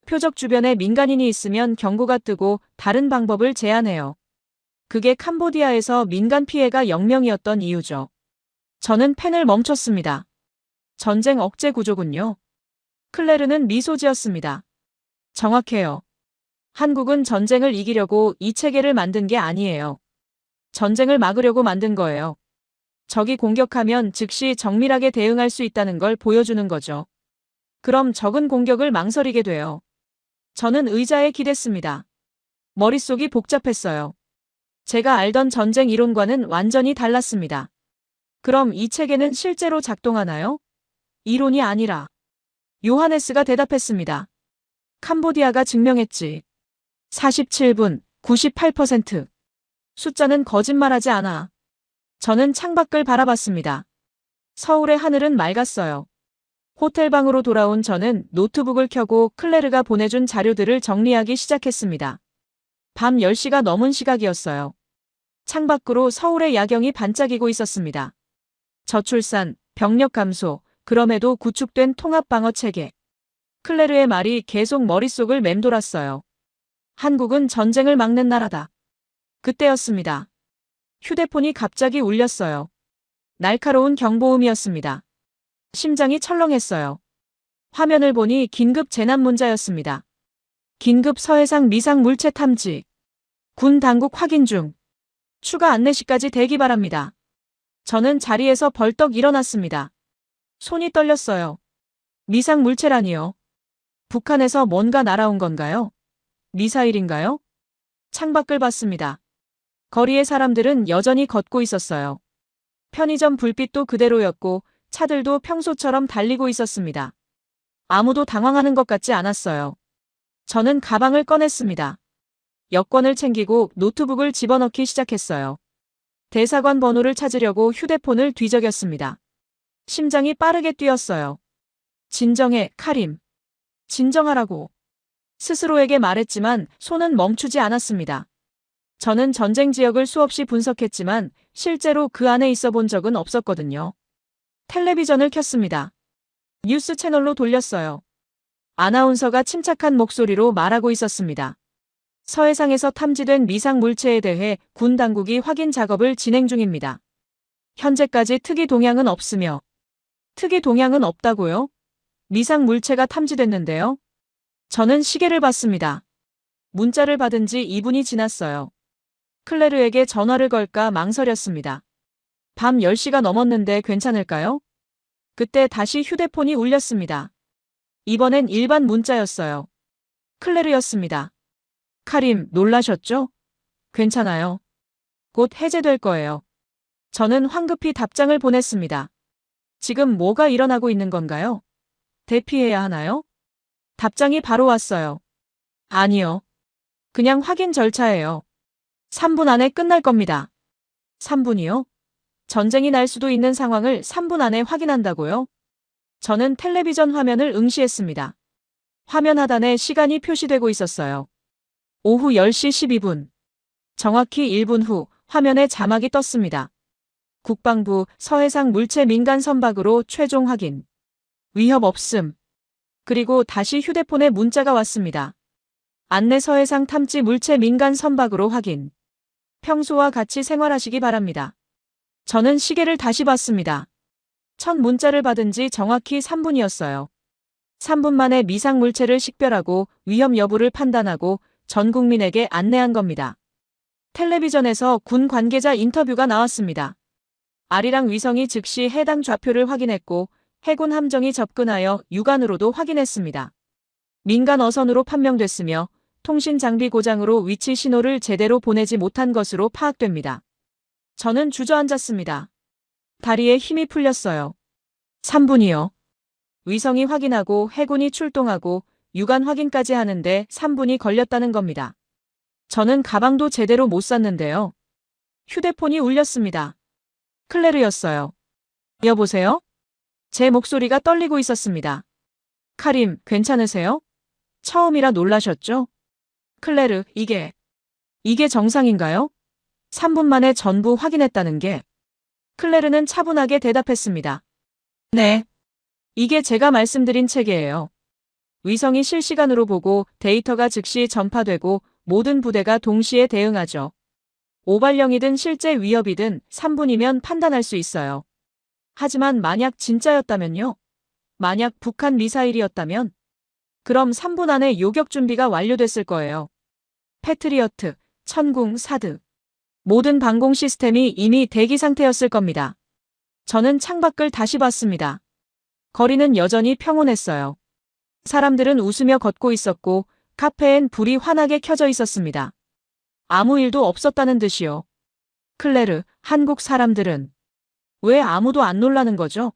표적 주변에 민간인이 있으면 경고가 뜨고 다른 방법을 제안해요. 그게 캄보디아에서 민간 피해가 0명이었던 이유죠. 저는 펜을 멈췄습니다. 전쟁 억제 구조군요. 클레르는 미소 지었습니다. 정확해요. 한국은 전쟁을 이기려고 이 체계를 만든 게 아니에요. 전쟁을 막으려고 만든 거예요. 적이 공격하면 즉시 정밀하게 대응할 수 있다는 걸 보여주는 거죠. 그럼 적은 공격을 망설이게 돼요. 저는 의자에 기댔습니다. 머릿속이 복잡했어요. 제가 알던 전쟁 이론과는 완전히 달랐습니다. 그럼 이 체계는 실제로 작동하나요? 이론이 아니라. 요하네스가 대답했습니다. 캄보디아가 증명했지. 47분, 98%. 숫자는 거짓말하지 않아. 저는 창밖을 바라봤습니다. 서울의 하늘은 맑았어요. 호텔방으로 돌아온 저는 노트북을 켜고 클레르가 보내준 자료들을 정리하기 시작했습니다. 밤 10시가 넘은 시각이었어요. 창밖으로 서울의 야경이 반짝이고 있었습니다. 저출산, 병력 감소, 그럼에도 구축된 통합방어 체계. 클레르의 말이 계속 머릿속을 맴돌았어요. 한국은 전쟁을 막는 나라다. 그때였습니다. 휴대폰이 갑자기 울렸어요. 날카로운 경보음이었습니다. 심장이 철렁했어요. 화면을 보니 긴급 재난 문자였습니다. 긴급 서해상 미상 물체 탐지. 군 당국 확인 중. 추가 안내시까지 대기 바랍니다. 저는 자리에서 벌떡 일어났습니다. 손이 떨렸어요. 미상 물체라니요. 북한에서 뭔가 날아온 건가요? 미사일인가요? 창밖을 봤습니다. 거리의 사람들은 여전히 걷고 있었어요. 편의점 불빛도 그대로였고 차들도 평소처럼 달리고 있었습니다. 아무도 당황하는 것 같지 않았어요. 저는 가방을 꺼냈습니다. 여권을 챙기고 노트북을 집어넣기 시작했어요. 대사관 번호를 찾으려고 휴대폰을 뒤적였습니다. 심장이 빠르게 뛰었어요. 진정해, 카림. 진정하라고. 스스로에게 말했지만 손은 멈추지 않았습니다. 저는 전쟁 지역을 수없이 분석했지만 실제로 그 안에 있어 본 적은 없었거든요. 텔레비전을 켰습니다. 뉴스 채널로 돌렸어요. 아나운서가 침착한 목소리로 말하고 있었습니다. 서해상에서 탐지된 미상 물체에 대해 군 당국이 확인 작업을 진행 중입니다. 현재까지 특이 동향은 없으며. 특이 동향은 없다고요? 미상 물체가 탐지됐는데요. 저는 시계를 봤습니다. 문자를 받은 지 2분이 지났어요. 클레르에게 전화를 걸까 망설였습니다. 밤 10시가 넘었는데 괜찮을까요? 그때 다시 휴대폰이 울렸습니다. 이번엔 일반 문자였어요. 클레르였습니다. 카림, 놀라셨죠? 괜찮아요. 곧 해제될 거예요. 저는 황급히 답장을 보냈습니다. 지금 뭐가 일어나고 있는 건가요? 대피해야 하나요? 답장이 바로 왔어요. 아니요. 그냥 확인 절차예요. 3분 안에 끝날 겁니다. 3분이요? 전쟁이 날 수도 있는 상황을 3분 안에 확인한다고요? 저는 텔레비전 화면을 응시했습니다. 화면 하단에 시간이 표시되고 있었어요. 오후 10시 12분. 정확히 1분 후 화면에 자막이 떴습니다. 국방부 서해상 물체 민간 선박으로 최종 확인. 위협 없음. 그리고 다시 휴대폰에 문자가 왔습니다. 안내 서해상 탐지 물체 민간 선박으로 확인. 평소와 같이 생활하시기 바랍니다. 저는 시계를 다시 봤습니다. 첫 문자를 받은 지 정확히 3분이었어요. 3분 만에 미상 물체를 식별하고 위험 여부를 판단하고 전 국민에게 안내한 겁니다. 텔레비전에서 군 관계자 인터뷰가 나왔습니다. 아리랑 위성이 즉시 해당 좌표를 확인했고 해군 함정이 접근하여 육안으로도 확인했습니다. 민간 어선으로 판명됐으며 통신 장비 고장으로 위치 신호를 제대로 보내지 못한 것으로 파악됩니다. 저는 주저앉았습니다. 다리에 힘이 풀렸어요. 3분이요. 위성이 확인하고 해군이 출동하고 육안 확인까지 하는데 3분이 걸렸다는 겁니다. 저는 가방도 제대로 못 샀는데요. 휴대폰이 울렸습니다. 클레르였어요. 여보세요? 제 목소리가 떨리고 있었습니다. 카림, 괜찮으세요? 처음이라 놀라셨죠? 클레르, 이게 정상인가요? 3분 만에 전부 확인했다는 게. 클레르는 차분하게 대답했습니다. 네. 이게 제가 말씀드린 체계예요. 위성이 실시간으로 보고 데이터가 즉시 전파되고 모든 부대가 동시에 대응하죠. 오발령이든 실제 위협이든 3분이면 판단할 수 있어요. 하지만 만약 진짜였다면요? 만약 북한 미사일이었다면? 그럼 3분 안에 요격 준비가 완료됐을 거예요. 패트리어트, 천궁, 사드. 모든 방공 시스템이 이미 대기 상태였을 겁니다. 저는 창밖을 다시 봤습니다. 거리는 여전히 평온했어요. 사람들은 웃으며 걷고 있었고 카페엔 불이 환하게 켜져 있었습니다. 아무 일도 없었다는 듯이요. 클레르, 한국 사람들은 왜 아무도 안 놀라는 거죠?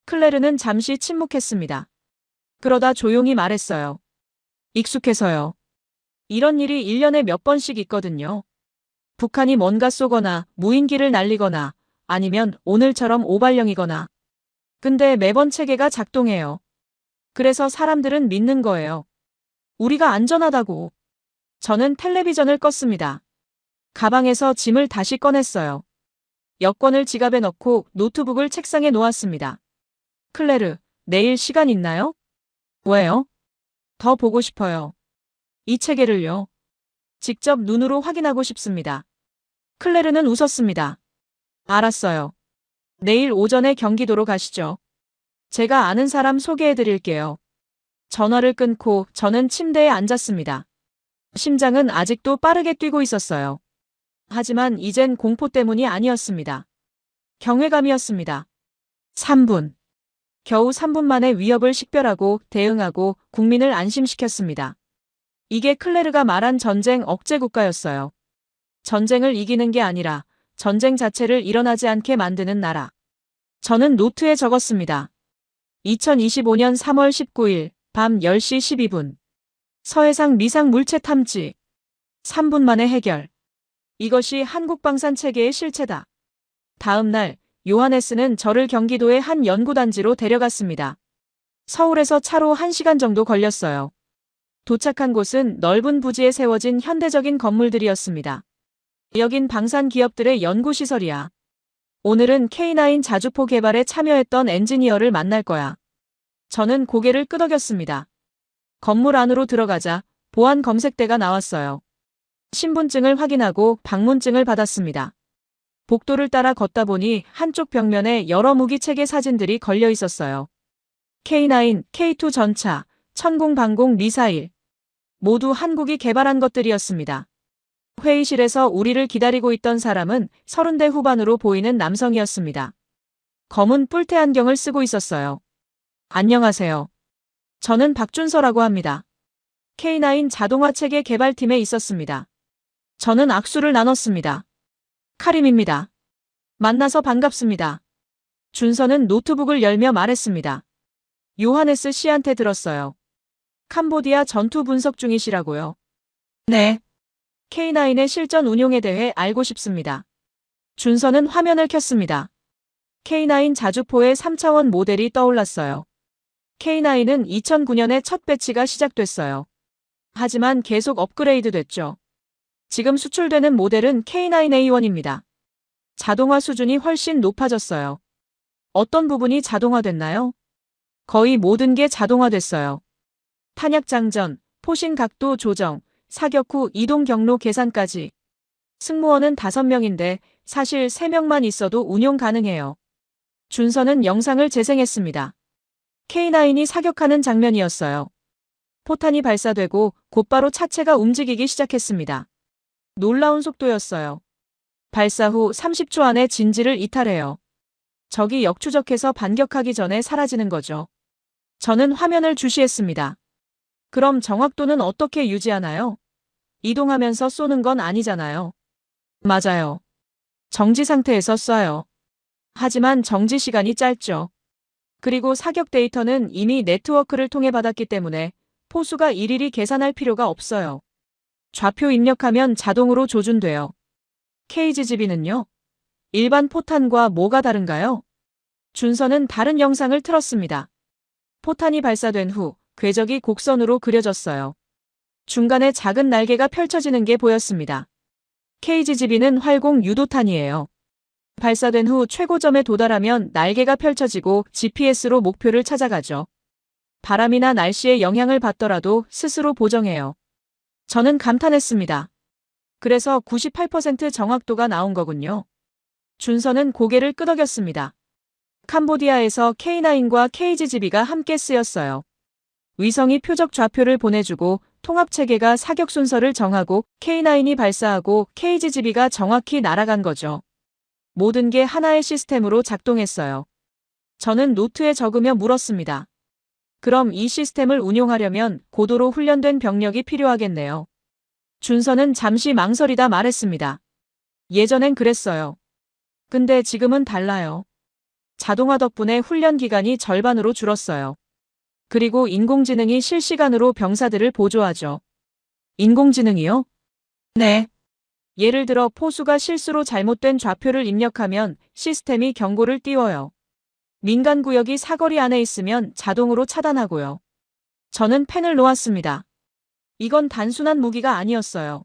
클레르는 잠시 침묵했습니다. 그러다 조용히 말했어요. 익숙해서요. 이런 일이 1년에 몇 번씩 있거든요. 북한이 뭔가 쏘거나 무인기를 날리거나 아니면 오늘처럼 오발령이거나. 근데 매번 체계가 작동해요. 그래서 사람들은 믿는 거예요. 우리가 안전하다고. 저는 텔레비전을 껐습니다. 가방에서 짐을 다시 꺼냈어요. 여권을 지갑에 넣고 노트북을 책상에 놓았습니다. 클레르, 내일 시간 있나요? 왜요? 더 보고 싶어요. 이 체계를요. 직접 눈으로 확인하고 싶습니다. 클레르는 웃었습니다. 알았어요. 내일 오전에 경기도로 가시죠. 제가 아는 사람 소개해 드릴게요. 전화를 끊고 저는 침대에 앉았습니다. 심장은 아직도 빠르게 뛰고 있었어요. 하지만 이젠 공포 때문이 아니었습니다. 경외감이었습니다. 3분. 겨우 3분 만에 위협을 식별하고 대응하고 국민을 안심시켰습니다. 이게 클레르가 말한 전쟁 억제 국가였어요. 전쟁을 이기는 게 아니라 전쟁 자체를 일어나지 않게 만드는 나라. 저는 노트에 적었습니다. 2025년 3월 19일 밤 10시 12분. 서해상 미상 물체 탐지. 3분 만에 해결. 이것이 한국방산 체계의 실체다. 다음 날 요하네스는 저를 경기도의 한 연구단지로 데려갔습니다. 서울에서 차로 1시간 정도 걸렸어요. 도착한 곳은 넓은 부지에 세워진 현대적인 건물들이었습니다. 여긴 방산 기업들의 연구시설이야. 오늘은 K9 자주포 개발에 참여했던 엔지니어를 만날 거야. 저는 고개를 끄덕였습니다. 건물 안으로 들어가자 보안 검색대가 나왔어요. 신분증을 확인하고 방문증을 받았습니다. 복도를 따라 걷다 보니 한쪽 벽면에 여러 무기 체계 사진들이 걸려 있었어요. K9, K2 전차, 천공 방공 미사일. 모두 한국이 개발한 것들이었습니다. 회의실에서 우리를 기다리고 있던 사람은 30대 후반으로 보이는 남성이었습니다. 검은 뿔테 안경을 쓰고 있었어요. 안녕하세요. 저는 박준서라고 합니다. K9 자동화 체계 개발팀에 있었습니다. 저는 악수를 나눴습니다. 카림입니다. 만나서 반갑습니다. 준서는 노트북을 열며 말했습니다. 요하네스 씨한테 들었어요. 캄보디아 전투 분석 중이시라고요. 네. K9의 실전 운용에 대해 알고 싶습니다. 준서는 화면을 켰습니다. K9 자주포의 3차원 모델이 떠올랐어요. K9은 2009년에 첫 배치가 시작됐어요. 하지만 계속 업그레이드 됐죠. 지금 수출되는 모델은 K9A1입니다. 자동화 수준이 훨씬 높아졌어요. 어떤 부분이 자동화됐나요? 거의 모든 게 자동화됐어요. 탄약 장전, 포신 각도 조정, 사격 후 이동 경로 계산까지. 승무원은 5명인데 사실 3명만 있어도 운용 가능해요. 준서는 영상을 재생했습니다. K9이 사격하는 장면이었어요. 포탄이 발사되고 곧바로 차체가 움직이기 시작했습니다. 놀라운 속도였어요. 발사 후 30초 안에 진지를 이탈해요. 적이 역추적해서 반격하기 전에 사라지는 거죠. 저는 화면을 주시했습니다. 그럼 정확도는 어떻게 유지하나요? 이동하면서 쏘는 건 아니잖아요. 맞아요. 정지 상태에서 쏴요. 하지만 정지 시간이 짧죠. 그리고 사격 데이터는 이미 네트워크를 통해 받았기 때문에 포수가 일일이 계산할 필요가 없어요. 좌표 입력하면 자동으로 조준돼요. KGB는요? 일반 포탄과 뭐가 다른가요? 준서는 다른 영상을 틀었습니다. 포탄이 발사된 후 궤적이 곡선으로 그려졌어요. 중간에 작은 날개가 펼쳐지는 게 보였습니다. KGB는 활공 유도탄이에요. 발사된 후 최고점에 도달하면 날개가 펼쳐지고 GPS로 목표를 찾아가죠. 바람이나 날씨에 영향을 받더라도 스스로 보정해요. 저는 감탄했습니다. 그래서 98% 정확도가 나온 거군요. 준서는 고개를 끄덕였습니다. 캄보디아에서 K9과 KGB가 함께 쓰였어요. 위성이 표적 좌표를 보내주고 통합체계가 사격 순서를 정하고 K9이 발사하고 KGB가 정확히 날아간 거죠. 모든 게 하나의 시스템으로 작동했어요. 저는 노트에 적으며 물었습니다. 그럼 이 시스템을 운용하려면 고도로 훈련된 병력이 필요하겠네요. 준서는 잠시 망설이다 말했습니다. 예전엔 그랬어요. 근데 지금은 달라요. 자동화 덕분에 훈련 기간이 절반으로 줄었어요. 그리고 인공지능이 실시간으로 병사들을 보조하죠. 인공지능이요? 네. 예를 들어 포수가 실수로 잘못된 좌표를 입력하면 시스템이 경고를 띄워요. 민간 구역이 사거리 안에 있으면 자동으로 차단하고요. 저는 펜을 놓았습니다. 이건 단순한 무기가 아니었어요.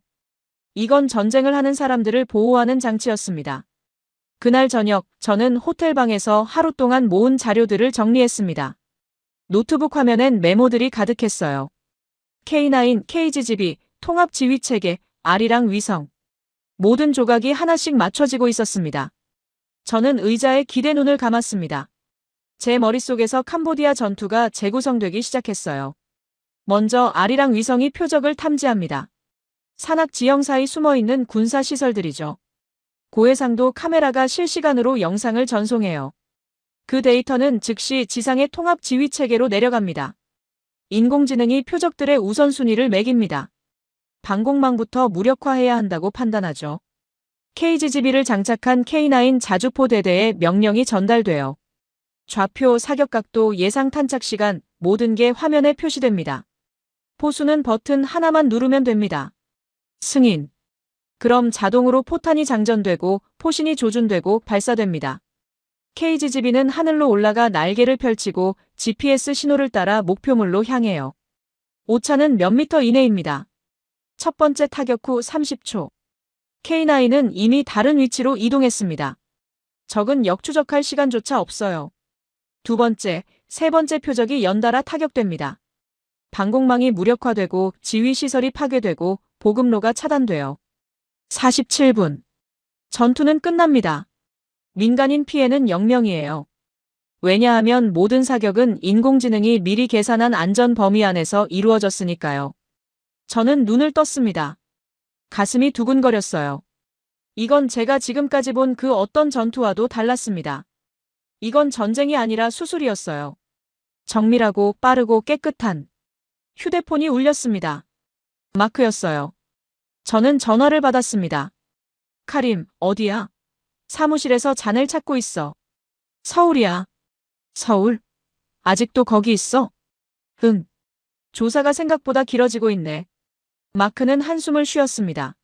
이건 전쟁을 하는 사람들을 보호하는 장치였습니다. 그날 저녁, 저는 호텔방에서 하루 동안 모은 자료들을 정리했습니다. 노트북 화면엔 메모들이 가득했어요. K9, KGB, 통합지휘체계, 아리랑 위성. 모든 조각이 하나씩 맞춰지고 있었습니다. 저는 의자에 기대 눈을 감았습니다. 제 머릿속에서 캄보디아 전투가 재구성되기 시작했어요. 먼저 아리랑 위성이 표적을 탐지합니다. 산악 지형 사이 숨어있는 군사시설들이죠. 고해상도 카메라가 실시간으로 영상을 전송해요. 그 데이터는 즉시 지상의 통합지휘체계로 내려갑니다. 인공지능이 표적들의 우선순위를 매깁니다. 방공망부터 무력화해야 한다고 판단하죠. KGB를 장착한 K9 자주포 대대에 명령이 전달돼요. 좌표, 사격각도, 예상 탄착 시간, 모든 게 화면에 표시됩니다. 포수는 버튼 하나만 누르면 됩니다. 승인. 그럼 자동으로 포탄이 장전되고 포신이 조준되고 발사됩니다. KGB는 하늘로 올라가 날개를 펼치고 GPS 신호를 따라 목표물로 향해요. 오차는 몇 미터 이내입니다. 첫 번째 타격 후 30초. K9은 이미 다른 위치로 이동했습니다. 적은 역추적할 시간조차 없어요. 두 번째, 세 번째 표적이 연달아 타격됩니다. 방공망이 무력화되고 지휘시설이 파괴되고 보급로가 차단돼요. 47분. 전투는 끝납니다. 민간인 피해는 0명이에요. 왜냐하면 모든 사격은 인공지능이 미리 계산한 안전 범위 안에서 이루어졌으니까요. 저는 눈을 떴습니다. 가슴이 두근거렸어요. 이건 제가 지금까지 본 그 어떤 전투와도 달랐습니다. 이건 전쟁이 아니라 수술이었어요. 정밀하고 빠르고 깨끗한. 휴대폰이 울렸습니다. 마크였어요. 저는 전화를 받았습니다. 카림, 어디야? 사무실에서 잔을 찾고 있어. 서울이야. 서울? 아직도 거기 있어? 응. 조사가 생각보다 길어지고 있네. 마크는 한숨을 쉬었습니다.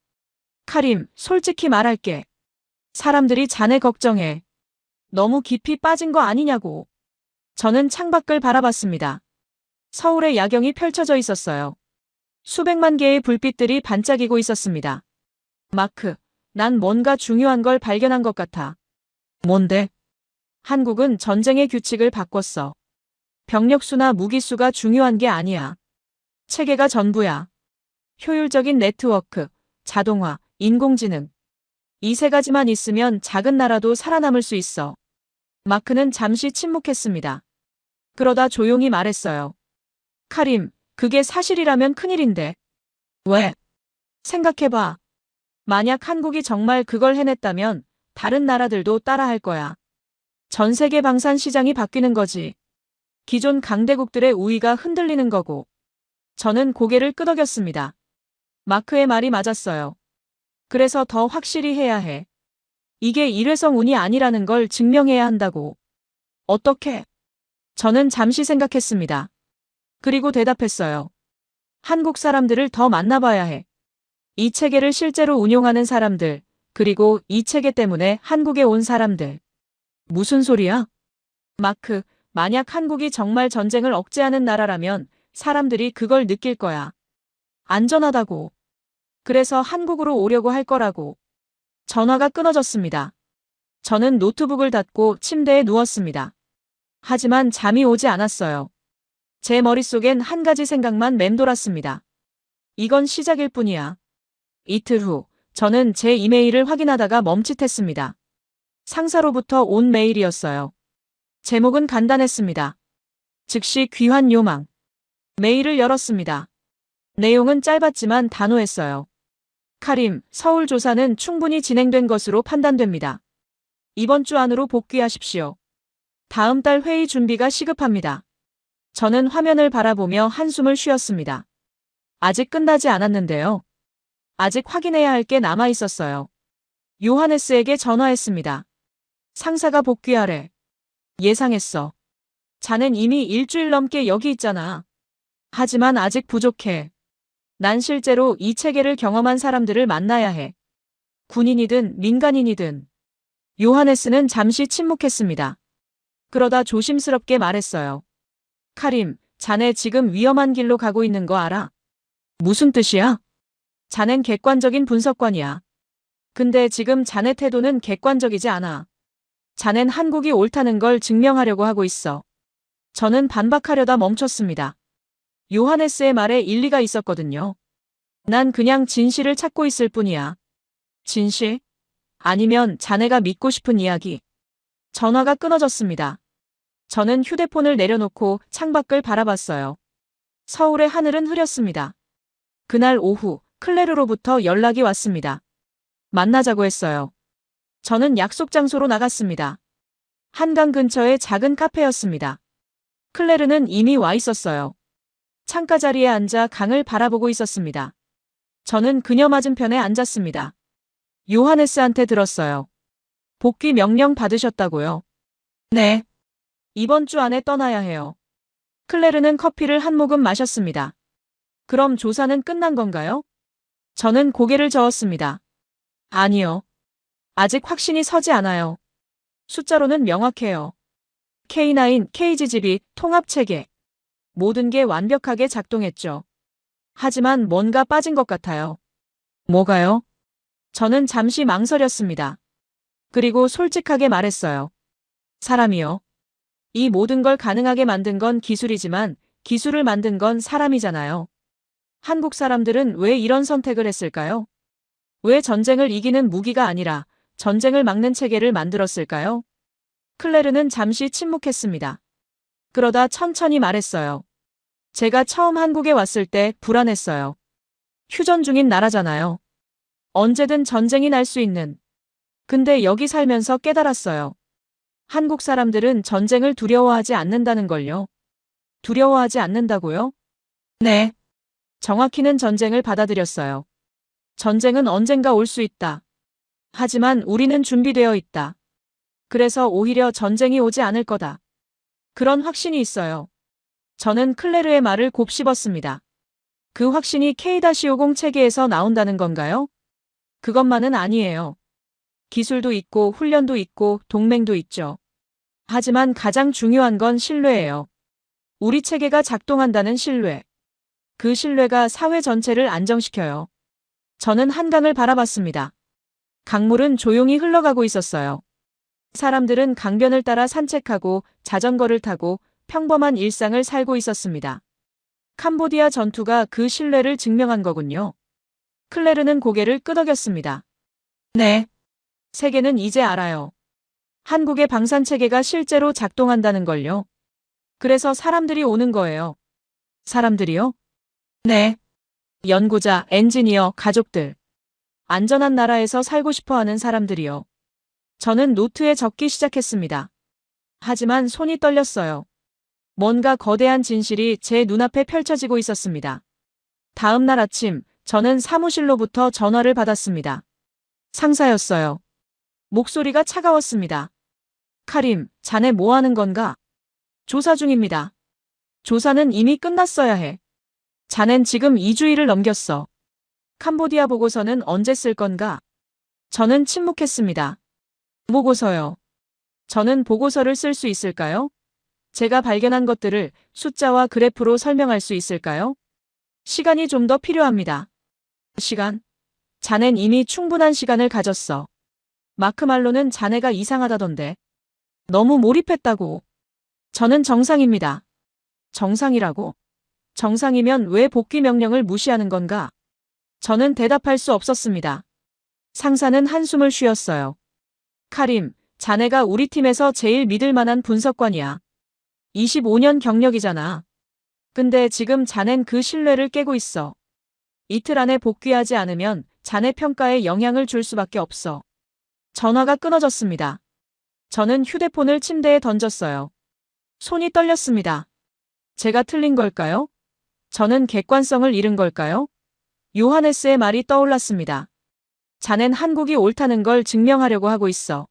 카림, 솔직히 말할게. 사람들이 자네 걱정해. 너무 깊이 빠진 거 아니냐고. 저는 창밖을 바라봤습니다. 서울의 야경이 펼쳐져 있었어요. 수백만 개의 불빛들이 반짝이고 있었습니다. 마크, 난 뭔가 중요한 걸 발견한 것 같아. 뭔데? 한국은 전쟁의 규칙을 바꿨어. 병력수나 무기수가 중요한 게 아니야. 체계가 전부야. 효율적인 네트워크, 자동화, 인공지능. 이 세 가지만 있으면 작은 나라도 살아남을 수 있어. 마크는 잠시 침묵했습니다. 그러다 조용히 말했어요. 카림, 그게 사실이라면 큰일인데. 왜? 생각해봐. 만약 한국이 정말 그걸 해냈다면 다른 나라들도 따라할 거야. 전 세계 방산 시장이 바뀌는 거지. 기존 강대국들의 우위가 흔들리는 거고. 저는 고개를 끄덕였습니다. 마크의 말이 맞았어요. 그래서 더 확실히 해야 해. 이게 일회성 운이 아니라는 걸 증명해야 한다고. 어떻게? 저는 잠시 생각했습니다. 그리고 대답했어요. 한국 사람들을 더 만나봐야 해. 이 체계를 실제로 운용하는 사람들, 그리고 이 체계 때문에 한국에 온 사람들. 무슨 소리야? 마크, 만약 한국이 정말 전쟁을 억제하는 나라라면 사람들이 그걸 느낄 거야. 안전하다고. 그래서 한국으로 오려고 할 거라고. 전화가 끊어졌습니다. 저는 노트북을 닫고 침대에 누웠습니다. 하지만 잠이 오지 않았어요. 제 머릿속엔 한 가지 생각만 맴돌았습니다. 이건 시작일 뿐이야. 이틀 후, 저는 제 이메일을 확인하다가 멈칫했습니다. 상사로부터 온 메일이었어요. 제목은 간단했습니다. 즉시 귀환 요망. 메일을 열었습니다. 내용은 짧았지만 단호했어요. 카림, 서울 조사는 충분히 진행된 것으로 판단됩니다. 이번 주 안으로 복귀하십시오. 다음 달 회의 준비가 시급합니다. 저는 화면을 바라보며 한숨을 쉬었습니다. 아직 끝나지 않았는데요. 아직 확인해야 할 게 남아 있었어요. 요하네스에게 전화했습니다. 상사가 복귀하래. 예상했어. 자넨 이미 일주일 넘게 여기 있잖아. 하지만 아직 부족해. 난 실제로 이 체계를 경험한 사람들을 만나야 해. 군인이든 민간인이든. 요하네스는 잠시 침묵했습니다. 그러다 조심스럽게 말했어요. 카림, 자네 지금 위험한 길로 가고 있는 거 알아? 무슨 뜻이야? 자넨 객관적인 분석관이야. 근데 지금 자네 태도는 객관적이지 않아. 자넨 한국이 옳다는 걸 증명하려고 하고 있어. 저는 반박하려다 멈췄습니다. 요하네스의 말에 일리가 있었거든요. 난 그냥 진실을 찾고 있을 뿐이야. 진실? 아니면 자네가 믿고 싶은 이야기. 전화가 끊어졌습니다. 저는 휴대폰을 내려놓고 창밖을 바라봤어요. 서울의 하늘은 흐렸습니다. 그날 오후 클레르로부터 연락이 왔습니다. 만나자고 했어요. 저는 약속 장소로 나갔습니다. 한강 근처의 작은 카페였습니다. 클레르는 이미 와 있었어요. 창가 자리에 앉아 강을 바라보고 있었습니다. 저는 그녀 맞은편에 앉았습니다. 요하네스한테 들었어요. 복귀 명령 받으셨다고요? 네. 이번 주 안에 떠나야 해요. 클레르는 커피를 한 모금 마셨습니다. 그럼 조사는 끝난 건가요? 저는 고개를 저었습니다. 아니요. 아직 확신이 서지 않아요. 숫자로는 명확해요. K9, KGB, 통합체계. 모든 게 완벽하게 작동했죠. 하지만 뭔가 빠진 것 같아요. 뭐가요? 저는 잠시 망설였습니다. 그리고 솔직하게 말했어요. 사람이요. 이 모든 걸 가능하게 만든 건 기술이지만 기술을 만든 건 사람이잖아요. 한국 사람들은 왜 이런 선택을 했을까요? 왜 전쟁을 이기는 무기가 아니라 전쟁을 막는 체계를 만들었을까요? 클레르는 잠시 침묵했습니다. 그러다 천천히 말했어요. 제가 처음 한국에 왔을 때 불안했어요. 휴전 중인 나라잖아요. 언제든 전쟁이 날 수 있는. 근데 여기 살면서 깨달았어요. 한국 사람들은 전쟁을 두려워하지 않는다는 걸요. 두려워하지 않는다고요? 네. 정확히는 전쟁을 받아들였어요. 전쟁은 언젠가 올 수 있다. 하지만 우리는 준비되어 있다. 그래서 오히려 전쟁이 오지 않을 거다. 그런 확신이 있어요. 저는 클레르의 말을 곱씹었습니다. 그 확신이 K-50 체계에서 나온다는 건가요? 그것만은 아니에요. 기술도 있고 훈련도 있고 동맹도 있죠. 하지만 가장 중요한 건 신뢰예요. 우리 체계가 작동한다는 신뢰. 그 신뢰가 사회 전체를 안정시켜요. 저는 한강을 바라봤습니다. 강물은 조용히 흘러가고 있었어요. 사람들은 강변을 따라 산책하고 자전거를 타고 평범한 일상을 살고 있었습니다. 캄보디아 전투가 그 신뢰를 증명한 거군요. 클레르는 고개를 끄덕였습니다. 네. 세계는 이제 알아요. 한국의 방산체계가 실제로 작동한다는 걸요. 그래서 사람들이 오는 거예요. 사람들이요? 네. 연구자, 엔지니어, 가족들. 안전한 나라에서 살고 싶어 하는 사람들이요. 저는 노트에 적기 시작했습니다. 하지만 손이 떨렸어요. 뭔가 거대한 진실이 제 눈앞에 펼쳐지고 있었습니다. 다음 날 아침, 저는 사무실로부터 전화를 받았습니다. 상사였어요. 목소리가 차가웠습니다. 카림, 자네 뭐 하는 건가? 조사 중입니다. 조사는 이미 끝났어야 해. 자넨 지금 2주일을 넘겼어. 캄보디아 보고서는 언제 쓸 건가? 저는 침묵했습니다. 보고서요. 저는 보고서를 쓸 수 있을까요? 제가 발견한 것들을 숫자와 그래프로 설명할 수 있을까요? 시간이 좀 더 필요합니다. 시간? 자넨 이미 충분한 시간을 가졌어. 마크 말로는 자네가 이상하다던데. 너무 몰입했다고. 저는 정상입니다. 정상이라고? 정상이면 왜 복귀 명령을 무시하는 건가? 저는 대답할 수 없었습니다. 상사는 한숨을 쉬었어요. 카림, 자네가 우리 팀에서 제일 믿을 만한 분석관이야. 25년 경력이잖아. 근데 지금 자넨 그 신뢰를 깨고 있어. 이틀 안에 복귀하지 않으면 자네 평가에 영향을 줄 수밖에 없어. 전화가 끊어졌습니다. 저는 휴대폰을 침대에 던졌어요. 손이 떨렸습니다. 제가 틀린 걸까요? 저는 객관성을 잃은 걸까요? 요하네스의 말이 떠올랐습니다. 자넨 한국이 옳다는 걸 증명하려고 하고 있어.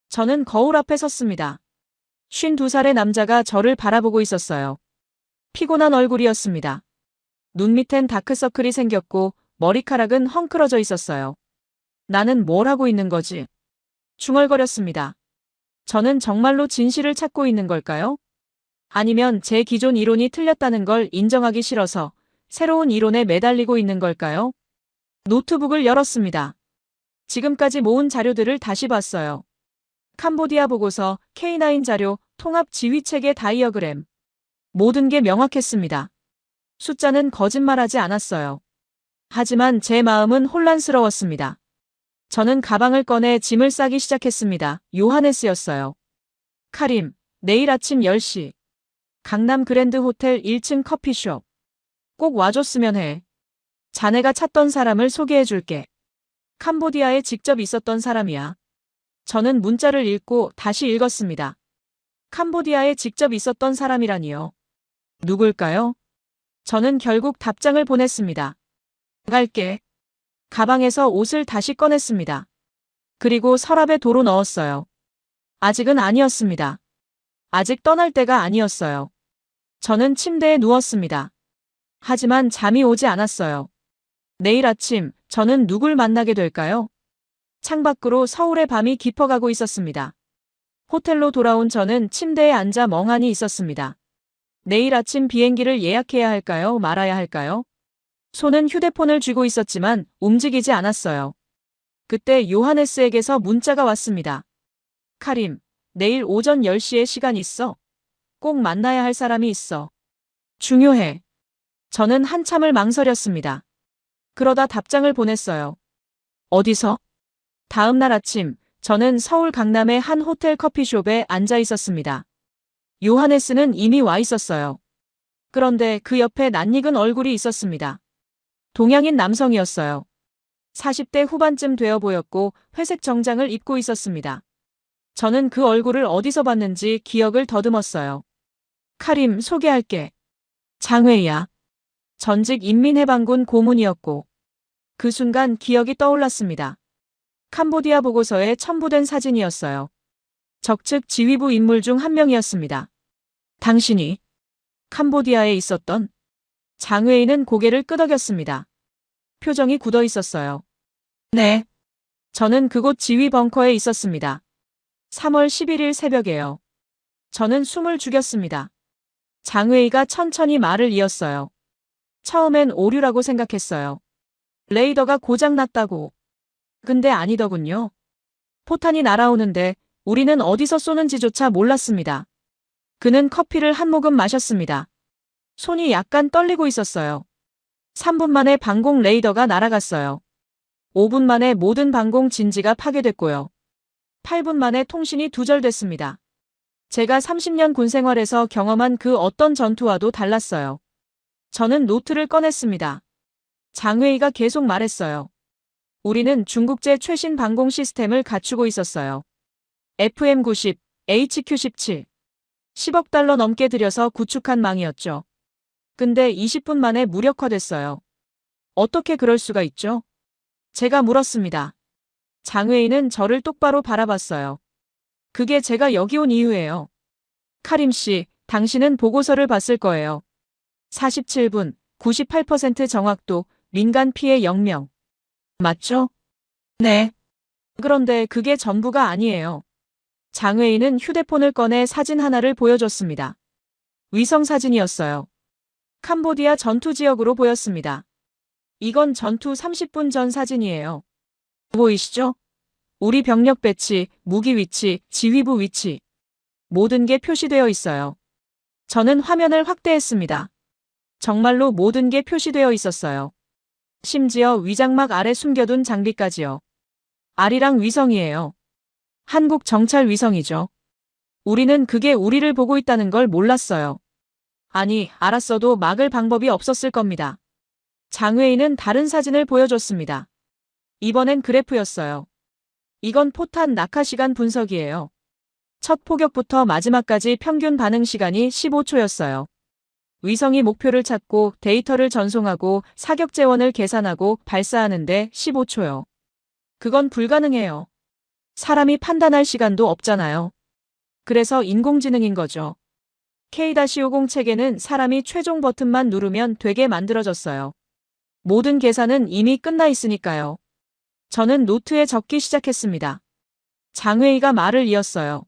저는 거울 앞에 섰습니다. 52살의 남자가 저를 바라보고 있었어요. 피곤한 얼굴이었습니다. 눈 밑엔 다크서클이 생겼고 머리카락은 헝클어져 있었어요. 나는 뭘 하고 있는 거지? 중얼거렸습니다. 저는 정말로 진실을 찾고 있는 걸까요? 아니면 제 기존 이론이 틀렸다는 걸 인정하기 싫어서 새로운 이론에 매달리고 있는 걸까요? 노트북을 열었습니다. 지금까지 모은 자료들을 다시 봤어요. 캄보디아 보고서, K9 자료, 통합 지휘체계 다이어그램. 모든 게 명확했습니다. 숫자는 거짓말하지 않았어요. 하지만 제 마음은 혼란스러웠습니다. 저는 가방을 꺼내 짐을 싸기 시작했습니다. 요하네스였어요. 카림, 내일 아침 10시. 강남 그랜드 호텔 1층 커피숍. 꼭 와줬으면 해. 자네가 찾던 사람을 소개해줄게. 캄보디아에 직접 있었던 사람이야. 저는 문자를 읽고 다시 읽었습니다. 캄보디아에 직접 있었던 사람이라니요. 누굴까요? 저는 결국 답장을 보냈습니다. 갈게. 가방에서 옷을 다시 꺼냈습니다. 그리고 서랍에 도로 넣었어요. 아직은 아니었습니다. 아직 떠날 때가 아니었어요. 저는 침대에 누웠습니다. 하지만 잠이 오지 않았어요. 내일 아침 저는 누굴 만나게 될까요? 창밖으로 서울의 밤이 깊어가고 있었습니다. 호텔로 돌아온 저는 침대에 앉아 멍하니 있었습니다. 내일 아침 비행기를 예약해야 할까요? 말아야 할까요? 손은 휴대폰을 쥐고 있었지만 움직이지 않았어요. 그때 요하네스에게서 문자가 왔습니다. 카림, 내일 오전 10시에 시간 있어? 꼭 만나야 할 사람이 있어. 중요해. 저는 한참을 망설였습니다. 그러다 답장을 보냈어요. 어디서? 다음 날 아침, 저는 서울 강남의 한 호텔 커피숍에 앉아 있었습니다. 요하네스는 이미 와 있었어요. 그런데 그 옆에 낯익은 얼굴이 있었습니다. 동양인 남성이었어요. 40대 후반쯤 되어 보였고 회색 정장을 입고 있었습니다. 저는 그 얼굴을 어디서 봤는지 기억을 더듬었어요. 카림, 소개할게. 장회이야. 전직 인민해방군 고문이었고. 그 순간 기억이 떠올랐습니다. 캄보디아 보고서에 첨부된 사진이었어요. 적측 지휘부 인물 중 한 명이었습니다. 당신이 캄보디아에 있었던? 장회인은 고개를 끄덕였습니다. 표정이 굳어 있었어요. 네. 저는 그곳 지휘 벙커에 있었습니다. 3월 11일 새벽에요. 저는 숨을 죽였습니다. 장회의가 천천히 말을 이었어요. 처음엔 오류라고 생각했어요. 레이더가 고장났다고. 근데 아니더군요. 포탄이 날아오는데 우리는 어디서 쏘는지조차 몰랐습니다. 그는 커피를 한 모금 마셨습니다. 손이 약간 떨리고 있었어요. 3분 만에 방공 레이더가 날아갔어요. 5분 만에 모든 방공 진지가 파괴됐고요. 8분 만에 통신이 두절됐습니다. 제가 30년 군 생활에서 경험한 그 어떤 전투와도 달랐어요. 저는 노트를 꺼냈습니다. 장회의가 계속 말했어요. 우리는 중국제 최신 방공 시스템을 갖추고 있었어요. FM-90, HQ-17. 10억 달러 넘게 들여서 구축한 망이었죠. 근데 20분 만에 무력화됐어요. 어떻게 그럴 수가 있죠? 제가 물었습니다. 장회의는 저를 똑바로 바라봤어요. 그게 제가 여기 온 이유예요. 카림 씨, 당신은 보고서를 봤을 거예요. 47분, 98% 정확도, 민간 피해 0명. 맞죠? 네. 그런데 그게 전부가 아니에요. 장회의는 휴대폰을 꺼내 사진 하나를 보여줬습니다. 위성 사진이었어요. 캄보디아 전투 지역으로 보였습니다. 이건 전투 30분 전 사진이에요. 보이시죠? 우리 병력 배치, 무기 위치, 지휘부 위치. 모든 게 표시되어 있어요. 저는 화면을 확대했습니다. 정말로 모든 게 표시되어 있었어요. 심지어 위장막 아래 숨겨둔 장비까지요. 아리랑 위성이에요. 한국 정찰 위성이죠. 우리는 그게 우리를 보고 있다는 걸 몰랐어요. 아니, 알았어도 막을 방법이 없었을 겁니다. 장회의는 다른 사진을 보여줬습니다. 이번엔 그래프였어요. 이건 포탄 낙하 시간 분석이에요. 첫 포격부터 마지막까지 평균 반응 시간이 15초였어요. 위성이 목표를 찾고 데이터를 전송하고 사격 재원을 계산하고 발사하는데 15초요. 그건 불가능해요. 사람이 판단할 시간도 없잖아요. 그래서 인공지능인 거죠. K-50 체계는 사람이 최종 버튼만 누르면 되게 만들어졌어요. 모든 계산은 이미 끝나 있으니까요. 저는 노트에 적기 시작했습니다. 장회의가 말을 이었어요.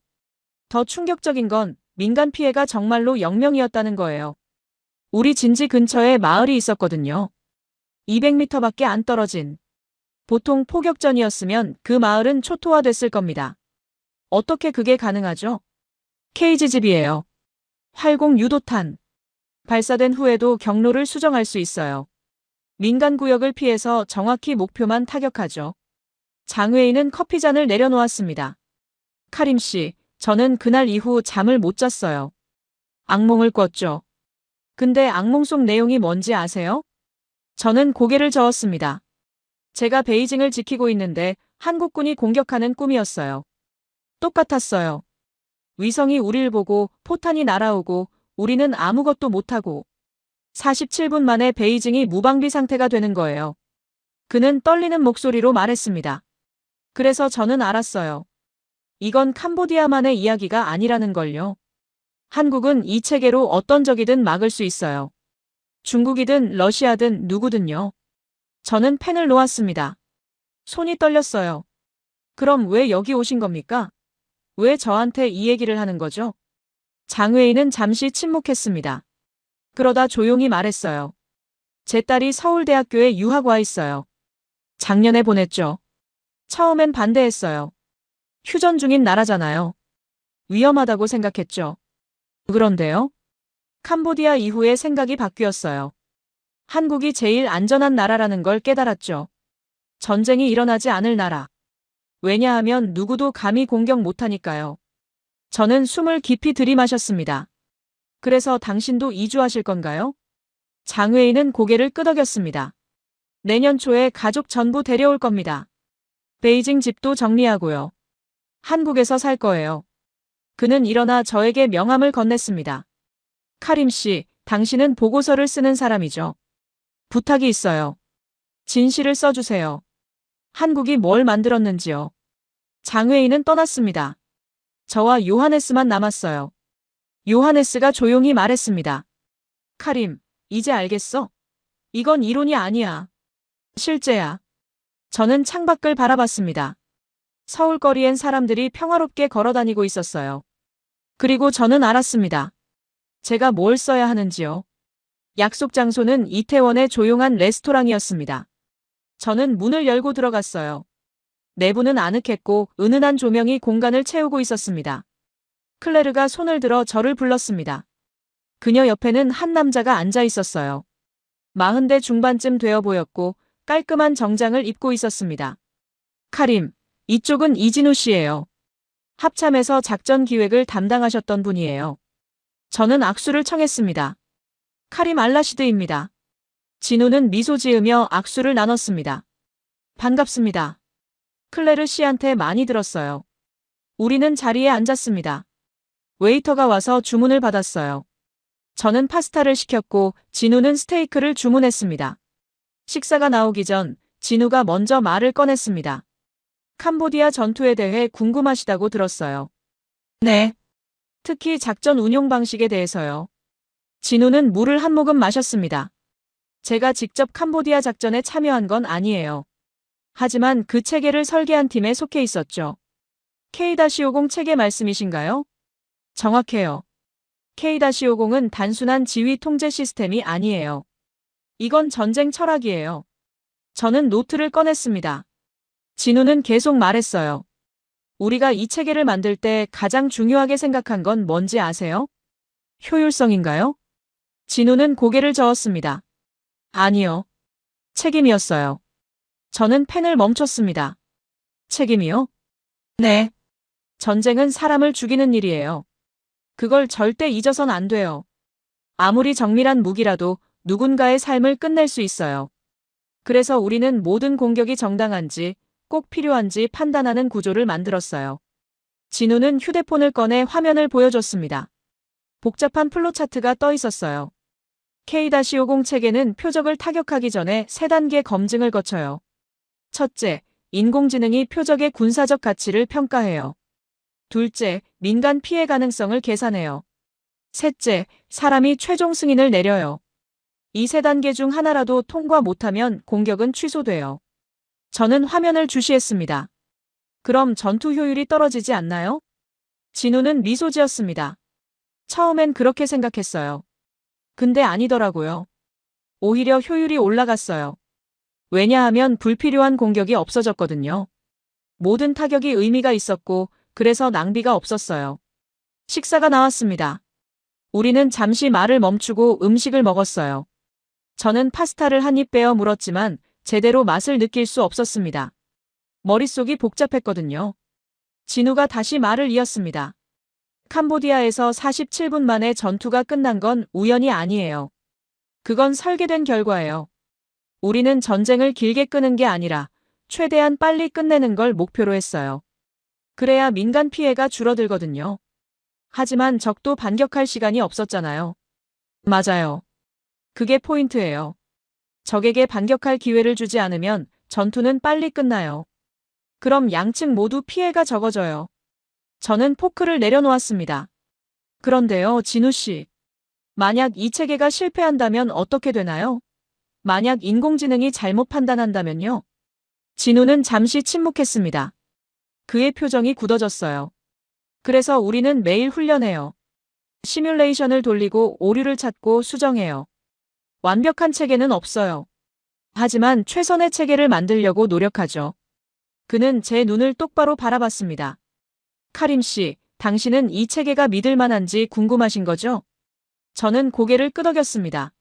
더 충격적인 건 민간 피해가 정말로 0명이었다는 거예요. 우리 진지 근처에 마을이 있었거든요. 200m밖에 안 떨어진. 보통 포격전이었으면 그 마을은 초토화됐을 겁니다. 어떻게 그게 가능하죠? KGB예요. 활공 유도탄. 발사된 후에도 경로를 수정할 수 있어요. 민간 구역을 피해서 정확히 목표만 타격하죠. 장회의는 커피잔을 내려놓았습니다. 카림 씨, 저는 그날 이후 잠을 못 잤어요. 악몽을 꿨죠. 근데 악몽 속 내용이 뭔지 아세요? 저는 고개를 저었습니다. 제가 베이징을 지키고 있는데 한국군이 공격하는 꿈이었어요. 똑같았어요. 위성이 우릴 보고 포탄이 날아오고 우리는 아무것도 못하고 47분 만에 베이징이 무방비 상태가 되는 거예요. 그는 떨리는 목소리로 말했습니다. 그래서 저는 알았어요. 이건 캄보디아만의 이야기가 아니라는 걸요. 한국은 이 체계로 어떤 적이든 막을 수 있어요. 중국이든 러시아든 누구든요. 저는 펜을 놓았습니다. 손이 떨렸어요. 그럼 왜 여기 오신 겁니까? 왜 저한테 이 얘기를 하는 거죠? 장회의는 잠시 침묵했습니다. 그러다 조용히 말했어요. 제 딸이 서울대학교에 유학 와 있어요. 작년에 보냈죠. 처음엔 반대했어요. 휴전 중인 나라잖아요. 위험하다고 생각했죠. 그런데요? 캄보디아 이후에 생각이 바뀌었어요. 한국이 제일 안전한 나라라는 걸 깨달았죠. 전쟁이 일어나지 않을 나라. 왜냐하면 누구도 감히 공격 못하니까요. 저는 숨을 깊이 들이마셨습니다. 그래서 당신도 이주하실 건가요? 장회의는 고개를 끄덕였습니다. 내년 초에 가족 전부 데려올 겁니다. 베이징 집도 정리하고요. 한국에서 살 거예요. 그는 일어나 저에게 명함을 건넸습니다. 카림 씨, 당신은 보고서를 쓰는 사람이죠. 부탁이 있어요. 진실을 써주세요. 한국이 뭘 만들었는지요. 장회의는 떠났습니다. 저와 요하네스만 남았어요. 요하네스가 조용히 말했습니다. 카림, 이제 알겠어? 이건 이론이 아니야. 실제야. 저는 창밖을 바라봤습니다. 서울거리엔 사람들이 평화롭게 걸어다니고 있었어요. 그리고 저는 알았습니다. 제가 뭘 써야 하는지요. 약속 장소는 이태원의 조용한 레스토랑이었습니다. 저는 문을 열고 들어갔어요. 내부는 아늑했고 은은한 조명이 공간을 채우고 있었습니다. 클레르가 손을 들어 저를 불렀습니다. 그녀 옆에는 한 남자가 앉아 있었어요. 40대 중반쯤 되어 보였고 깔끔한 정장을 입고 있었습니다. 카림, 이쪽은 이진우 씨예요. 합참에서 작전 기획을 담당하셨던 분이에요. 저는 악수를 청했습니다. 카림 알라시드입니다. 진우는 미소 지으며 악수를 나눴습니다. 반갑습니다. 클레르 씨한테 많이 들었어요. 우리는 자리에 앉았습니다. 웨이터가 와서 주문을 받았어요. 저는 파스타를 시켰고 진우는 스테이크를 주문했습니다. 식사가 나오기 전 진우가 먼저 말을 꺼냈습니다. 캄보디아 전투에 대해 궁금하시다고 들었어요. 네. 특히 작전 운용 방식에 대해서요. 진우는 물을 한 모금 마셨습니다. 제가 직접 캄보디아 작전에 참여한 건 아니에요. 하지만 그 체계를 설계한 팀에 속해 있었죠. K-50 체계 말씀이신가요? 정확해요. K-50은 단순한 지휘 통제 시스템이 아니에요. 이건 전쟁 철학이에요. 저는 노트를 꺼냈습니다. 진우는 계속 말했어요. 우리가 이 체계를 만들 때 가장 중요하게 생각한 건 뭔지 아세요? 효율성인가요? 진우는 고개를 저었습니다. 아니요. 책임이었어요. 저는 펜을 멈췄습니다. 책임이요? 네. 전쟁은 사람을 죽이는 일이에요. 그걸 절대 잊어선 안 돼요. 아무리 정밀한 무기라도 누군가의 삶을 끝낼 수 있어요. 그래서 우리는 모든 공격이 정당한지 꼭 필요한지 판단하는 구조를 만들었어요. 진우는 휴대폰을 꺼내 화면을 보여줬습니다. 복잡한 플로차트가 떠 있었어요. K-50 체계는 표적을 타격하기 전에 3단계 검증을 거쳐요. 첫째, 인공지능이 표적의 군사적 가치를 평가해요. 둘째, 민간 피해 가능성을 계산해요. 셋째, 사람이 최종 승인을 내려요. 이 3단계 중 하나라도 통과 못하면 공격은 취소돼요. 저는 화면을 주시했습니다. 그럼 전투 효율이 떨어지지 않나요? 진우는 미소 지었습니다. 처음엔 그렇게 생각했어요. 근데 아니더라고요. 오히려 효율이 올라갔어요. 왜냐하면 불필요한 공격이 없어졌거든요. 모든 타격이 의미가 있었고, 그래서 낭비가 없었어요. 식사가 나왔습니다. 우리는 잠시 말을 멈추고 음식을 먹었어요. 저는 파스타를 한 입 빼어 물었지만 제대로 맛을 느낄 수 없었습니다. 머릿속이 복잡했거든요. 진우가 다시 말을 이었습니다. 캄보디아에서 47분 만에 전투가 끝난 건 우연이 아니에요. 그건 설계된 결과예요. 우리는 전쟁을 길게 끄는 게 아니라 최대한 빨리 끝내는 걸 목표로 했어요. 그래야 민간 피해가 줄어들거든요. 하지만 적도 반격할 시간이 없었잖아요. 맞아요. 그게 포인트예요. 적에게 반격할 기회를 주지 않으면 전투는 빨리 끝나요. 그럼 양측 모두 피해가 적어져요. 저는 포크를 내려놓았습니다. 그런데요, 진우 씨. 만약 이 체계가 실패한다면 어떻게 되나요? 만약 인공지능이 잘못 판단한다면요? 진우는 잠시 침묵했습니다. 그의 표정이 굳어졌어요. 그래서 우리는 매일 훈련해요. 시뮬레이션을 돌리고 오류를 찾고 수정해요. 완벽한 체계는 없어요. 하지만 최선의 체계를 만들려고 노력하죠. 그는 제 눈을 똑바로 바라봤습니다. 카림 씨, 당신은 이 체계가 믿을 만한지 궁금하신 거죠? 저는 고개를 끄덕였습니다.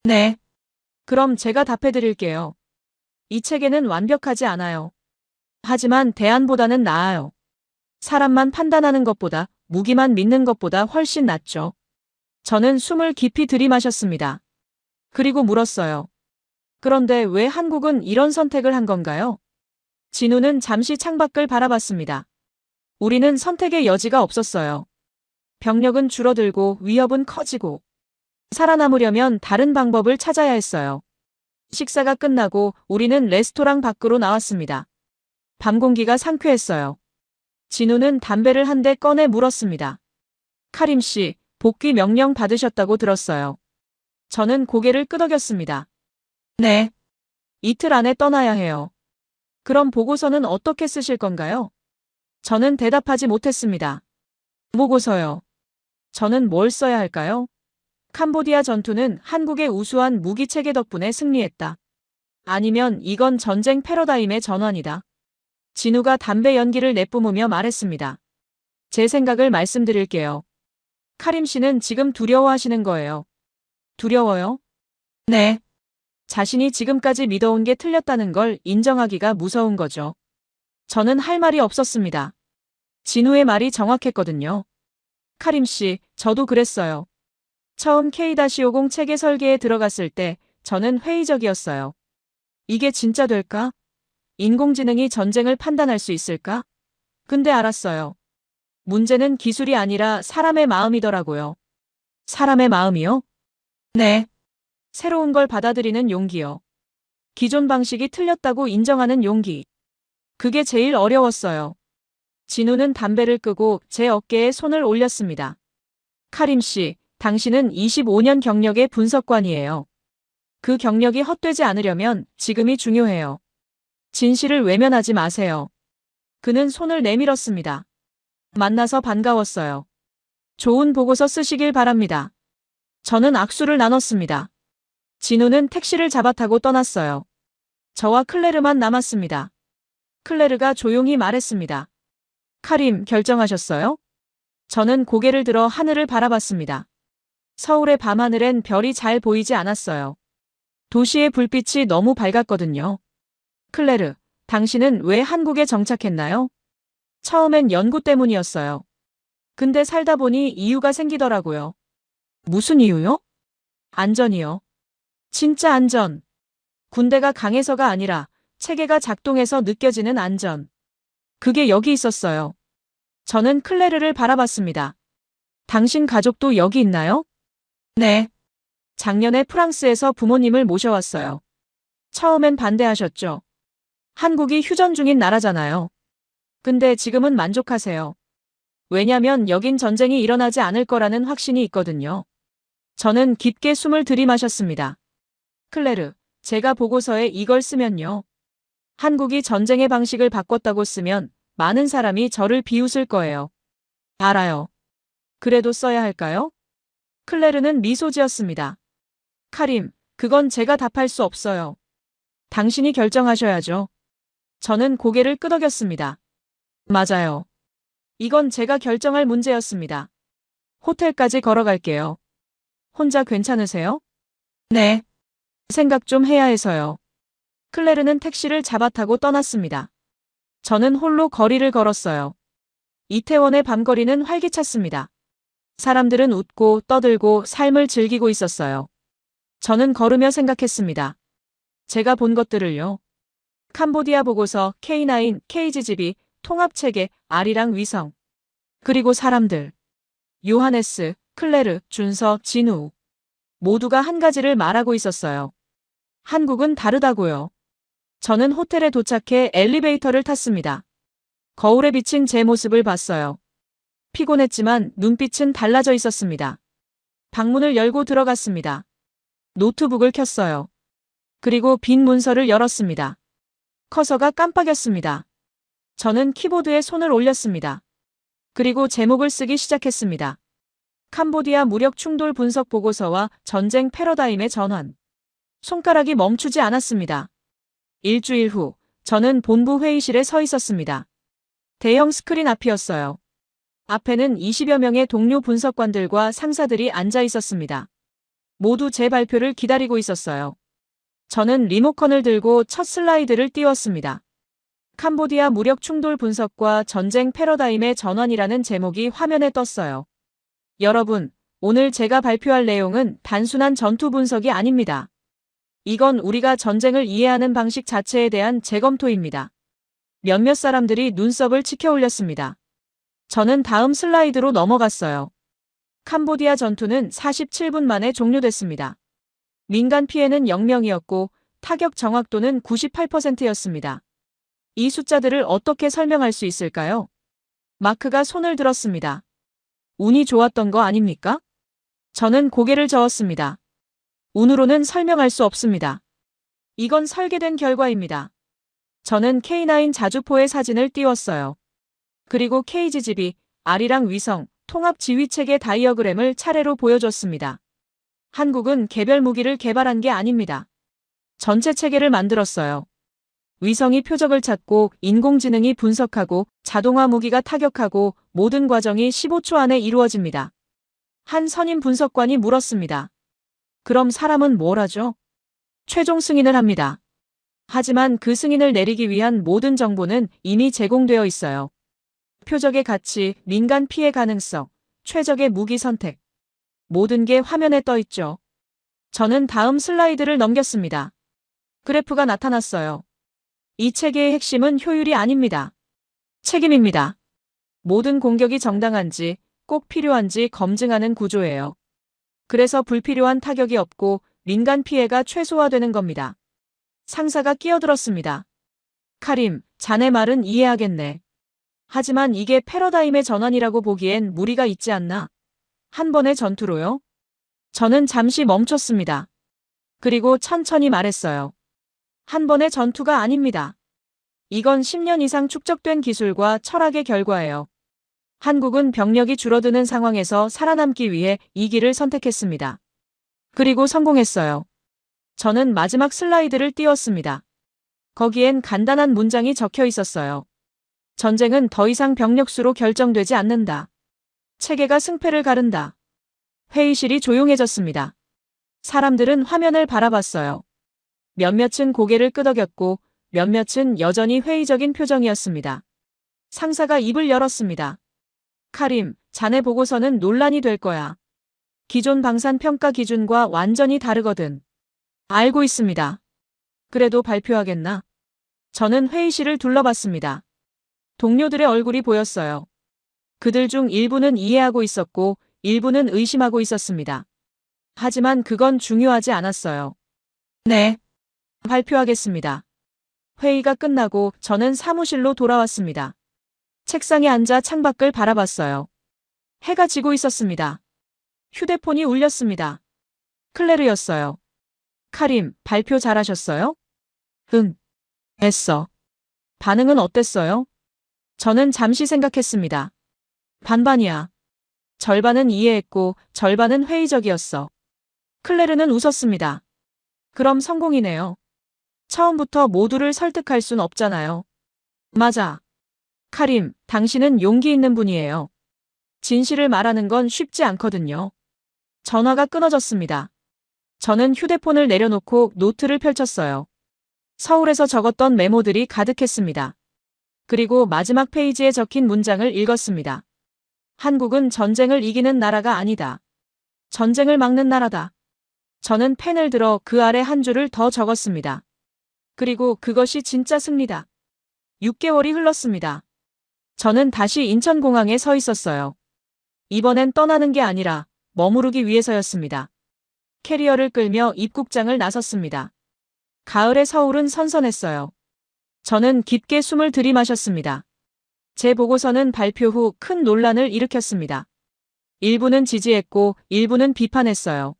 네. 그럼 제가 답해드릴게요. 이 체계는 완벽하지 않아요. 하지만 대안보다는 나아요. 사람만 판단하는 것보다, 무기만 믿는 것보다 훨씬 낫죠. 저는 숨을 깊이 들이마셨습니다. 그리고 물었어요. 그런데 왜 한국은 이런 선택을 한 건가요? 진우는 잠시 창밖을 바라봤습니다. 우리는 선택의 여지가 없었어요. 병력은 줄어들고 위협은 커지고 살아남으려면 다른 방법을 찾아야 했어요. 식사가 끝나고 우리는 레스토랑 밖으로 나왔습니다. 밤 공기가 상쾌했어요. 진우는 담배를 한 대 꺼내 물었습니다. 카림 씨, 복귀 명령 받으셨다고 들었어요. 저는 고개를 끄덕였습니다. 네. 이틀 안에 떠나야 해요. 그럼 보고서는 어떻게 쓰실 건가요? 저는 대답하지 못했습니다. 보고서요. 저는 뭘 써야 할까요? 캄보디아 전투는 한국의 우수한 무기 체계 덕분에 승리했다. 아니면 이건 전쟁 패러다임의 전환이다. 진우가 담배 연기를 내뿜으며 말했습니다. 제 생각을 말씀드릴게요. 카림 씨는 지금 두려워하시는 거예요. 두려워요? 네. 자신이 지금까지 믿어온 게 틀렸다는 걸 인정하기가 무서운 거죠. 저는 할 말이 없었습니다. 진우의 말이 정확했거든요. 카림 씨, 저도 그랬어요. 처음 K-50 체계 설계에 들어갔을 때 저는 회의적이었어요. 이게 진짜 될까? 인공지능이 전쟁을 판단할 수 있을까? 근데 알았어요. 문제는 기술이 아니라 사람의 마음이더라고요. 사람의 마음이요? 네. 새로운 걸 받아들이는 용기요. 기존 방식이 틀렸다고 인정하는 용기. 그게 제일 어려웠어요. 진우는 담배를 끄고 제 어깨에 손을 올렸습니다. 카림 씨, 당신은 25년 경력의 분석관이에요. 그 경력이 헛되지 않으려면 지금이 중요해요. 진실을 외면하지 마세요. 그는 손을 내밀었습니다. 만나서 반가웠어요. 좋은 보고서 쓰시길 바랍니다. 저는 악수를 나눴습니다. 진우는 택시를 잡아 타고 떠났어요. 저와 클레르만 남았습니다. 클레르가 조용히 말했습니다. 카림, 결정하셨어요? 저는 고개를 들어 하늘을 바라봤습니다. 서울의 밤하늘엔 별이 잘 보이지 않았어요. 도시의 불빛이 너무 밝았거든요. 클레르, 당신은 왜 한국에 정착했나요? 처음엔 연구 때문이었어요. 근데 살다 보니 이유가 생기더라고요. 무슨 이유요? 안전이요. 진짜 안전. 군대가 강해서가 아니라 체계가 작동해서 느껴지는 안전. 그게 여기 있었어요. 저는 클레르를 바라봤습니다. 당신 가족도 여기 있나요? 네. 작년에 프랑스에서 부모님을 모셔왔어요. 처음엔 반대하셨죠. 한국이 휴전 중인 나라잖아요. 근데 지금은 만족하세요. 왜냐면 여긴 전쟁이 일어나지 않을 거라는 확신이 있거든요. 저는 깊게 숨을 들이마셨습니다. 클레르, 제가 보고서에 이걸 쓰면요. 한국이 전쟁의 방식을 바꿨다고 쓰면 많은 사람이 저를 비웃을 거예요. 알아요. 그래도 써야 할까요? 클레르는 미소 지었습니다. 카림, 그건 제가 답할 수 없어요. 당신이 결정하셔야죠. 저는 고개를 끄덕였습니다. 맞아요. 이건 제가 결정할 문제였습니다. 호텔까지 걸어갈게요. 혼자 괜찮으세요? 네. 생각 좀 해야 해서요. 클레르는 택시를 잡아타고 떠났습니다. 저는 홀로 거리를 걸었어요. 이태원의 밤거리는 활기찼습니다. 사람들은 웃고 떠들고 삶을 즐기고 있었어요. 저는 걸으며 생각했습니다. 제가 본 것들을요. 캄보디아 보고서, K9, KGB, 통합체계, 아리랑 위성. 그리고 사람들. 요하네스, 클레르, 준서, 진우. 모두가 한 가지를 말하고 있었어요. 한국은 다르다고요. 저는 호텔에 도착해 엘리베이터를 탔습니다. 거울에 비친 제 모습을 봤어요. 피곤했지만 눈빛은 달라져 있었습니다. 방문을 열고 들어갔습니다. 노트북을 켰어요. 그리고 빈 문서를 열었습니다. 커서가 깜빡였습니다. 저는 키보드에 손을 올렸습니다. 그리고 제목을 쓰기 시작했습니다. 캄보디아 무력 충돌 분석 보고서와 전쟁 패러다임의 전환. 손가락이 멈추지 않았습니다. 일주일 후, 저는 본부 회의실에 서 있었습니다. 대형 스크린 앞이었어요. 앞에는 20여 명의 동료 분석관들과 상사들이 앉아 있었습니다. 모두 제 발표를 기다리고 있었어요. 저는 리모컨을 들고 첫 슬라이드를 띄웠습니다. 캄보디아 무력 충돌 분석과 전쟁 패러다임의 전환이라는 제목이 화면에 떴어요. 여러분, 오늘 제가 발표할 내용은 단순한 전투 분석이 아닙니다. 이건 우리가 전쟁을 이해하는 방식 자체에 대한 재검토입니다. 몇몇 사람들이 눈썹을 치켜 올렸습니다. 저는 다음 슬라이드로 넘어갔어요. 캄보디아 전투는 47분 만에 종료됐습니다. 민간 피해는 0명이었고 타격 정확도는 98%였습니다. 이 숫자들을 어떻게 설명할 수 있을까요? 마크가 손을 들었습니다. 운이 좋았던 거 아닙니까? 저는 고개를 저었습니다. 운으로는 설명할 수 없습니다. 이건 설계된 결과입니다. 저는 K9 자주포의 사진을 띄웠어요. 그리고 KGB, 아리랑 위성, 통합 지휘체계 다이어그램을 차례로 보여줬습니다. 한국은 개별 무기를 개발한 게 아닙니다. 전체 체계를 만들었어요. 위성이 표적을 찾고 인공지능이 분석하고 자동화 무기가 타격하고 모든 과정이 15초 안에 이루어집니다. 한 선임 분석관이 물었습니다. 그럼 사람은 뭘 하죠? 최종 승인을 합니다. 하지만 그 승인을 내리기 위한 모든 정보는 이미 제공되어 있어요. 표적의 가치, 민간 피해 가능성, 최적의 무기 선택. 모든 게 화면에 떠 있죠. 저는 다음 슬라이드를 넘겼습니다. 그래프가 나타났어요. 이 체계의 핵심은 효율이 아닙니다. 책임입니다. 모든 공격이 정당한지, 꼭 필요한지 검증하는 구조예요. 그래서 불필요한 타격이 없고 민간 피해가 최소화되는 겁니다. 상사가 끼어들었습니다. 카림, 자네 말은 이해하겠네. 하지만 이게 패러다임의 전환이라고 보기엔 무리가 있지 않나? 한 번의 전투로요? 저는 잠시 멈췄습니다. 그리고 천천히 말했어요. 한 번의 전투가 아닙니다. 이건 10년 이상 축적된 기술과 철학의 결과예요. 한국은 병력이 줄어드는 상황에서 살아남기 위해 이 길을 선택했습니다. 그리고 성공했어요. 저는 마지막 슬라이드를 띄웠습니다. 거기엔 간단한 문장이 적혀 있었어요. 전쟁은 더 이상 병력수로 결정되지 않는다. 체계가 승패를 가른다. 회의실이 조용해졌습니다. 사람들은 화면을 바라봤어요. 몇몇은 고개를 끄덕였고 몇몇은 여전히 회의적인 표정이었습니다. 상사가 입을 열었습니다. 카림, 자네 보고서는 논란이 될 거야. 기존 방산 평가 기준과 완전히 다르거든. 알고 있습니다. 그래도 발표하겠나? 저는 회의실을 둘러봤습니다. 동료들의 얼굴이 보였어요. 그들 중 일부는 이해하고 있었고 일부는 의심하고 있었습니다. 하지만 그건 중요하지 않았어요. 네. 발표하겠습니다. 회의가 끝나고 저는 사무실로 돌아왔습니다. 책상에 앉아 창밖을 바라봤어요. 해가 지고 있었습니다. 휴대폰이 울렸습니다. 클레르였어요. 카림, 발표 잘하셨어요? 응. 했어. 반응은 어땠어요? 저는 잠시 생각했습니다. 반반이야. 절반은 이해했고 절반은 회의적이었어. 클레르는 웃었습니다. 그럼 성공이네요. 처음부터 모두를 설득할 순 없잖아요. 맞아. 카림, 당신은 용기 있는 분이에요. 진실을 말하는 건 쉽지 않거든요. 전화가 끊어졌습니다. 저는 휴대폰을 내려놓고 노트를 펼쳤어요. 서울에서 적었던 메모들이 가득했습니다. 그리고 마지막 페이지에 적힌 문장을 읽었습니다. 한국은 전쟁을 이기는 나라가 아니다. 전쟁을 막는 나라다. 저는 펜을 들어 그 아래 한 줄을 더 적었습니다. 그리고 그것이 진짜 승리다. 6개월이 흘렀습니다. 저는 다시 인천공항에 서 있었어요. 이번엔 떠나는 게 아니라 머무르기 위해서였습니다. 캐리어를 끌며 입국장을 나섰습니다. 가을의 서울은 선선했어요. 저는 깊게 숨을 들이마셨습니다. 제 보고서는 발표 후 큰 논란을 일으켰습니다. 일부는 지지했고 일부는 비판했어요.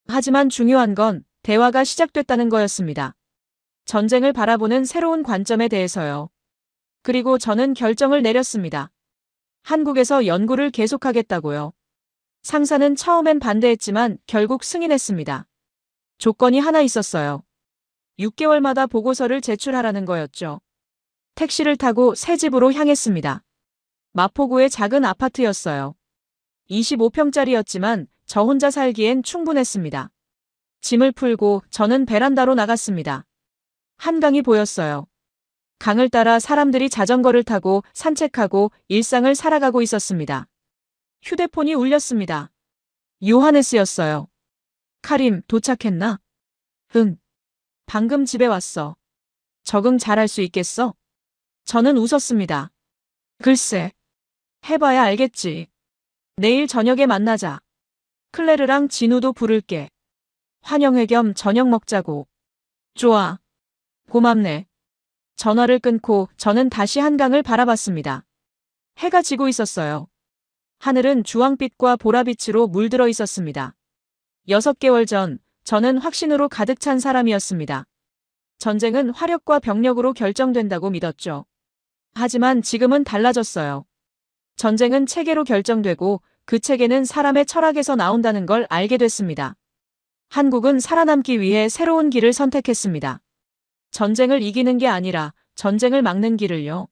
하지만 중요한 건 대화가 시작됐다는 거였습니다. 전쟁을 바라보는 새로운 관점에 대해서요. 그리고 저는 결정을 내렸습니다. 한국에서 연구를 계속하겠다고요. 상사는 처음엔 반대했지만 결국 승인했습니다. 조건이 하나 있었어요. 6개월마다 보고서를 제출하라는 거였죠. 택시를 타고 새 집으로 향했습니다. 마포구의 작은 아파트였어요. 25평짜리였지만 저 혼자 살기엔 충분했습니다. 짐을 풀고 저는 베란다로 나갔습니다. 한강이 보였어요. 강을 따라 사람들이 자전거를 타고 산책하고 일상을 살아가고 있었습니다. 휴대폰이 울렸습니다. 요하네스였어요. 카림, 도착했나? 응. 방금 집에 왔어. 적응 잘할 수 있겠어? 저는 웃었습니다. 글쎄. 해봐야 알겠지. 내일 저녁에 만나자. 클레르랑 진우도 부를게. 환영회 겸 저녁 먹자고. 좋아. 고맙네. 전화를 끊고 저는 다시 한강을 바라봤습니다. 해가 지고 있었어요. 하늘은 주황빛과 보라빛으로 물들어 있었습니다. 6개월 전, 저는 확신으로 가득 찬 사람이었습니다. 전쟁은 화력과 병력으로 결정된다고 믿었죠. 하지만 지금은 달라졌어요. 전쟁은 체계로 결정되고 그 체계는 사람의 철학에서 나온다는 걸 알게 됐습니다. 한국은 살아남기 위해 새로운 길을 선택했습니다. 전쟁을 이기는 게 아니라 전쟁을 막는 길을요.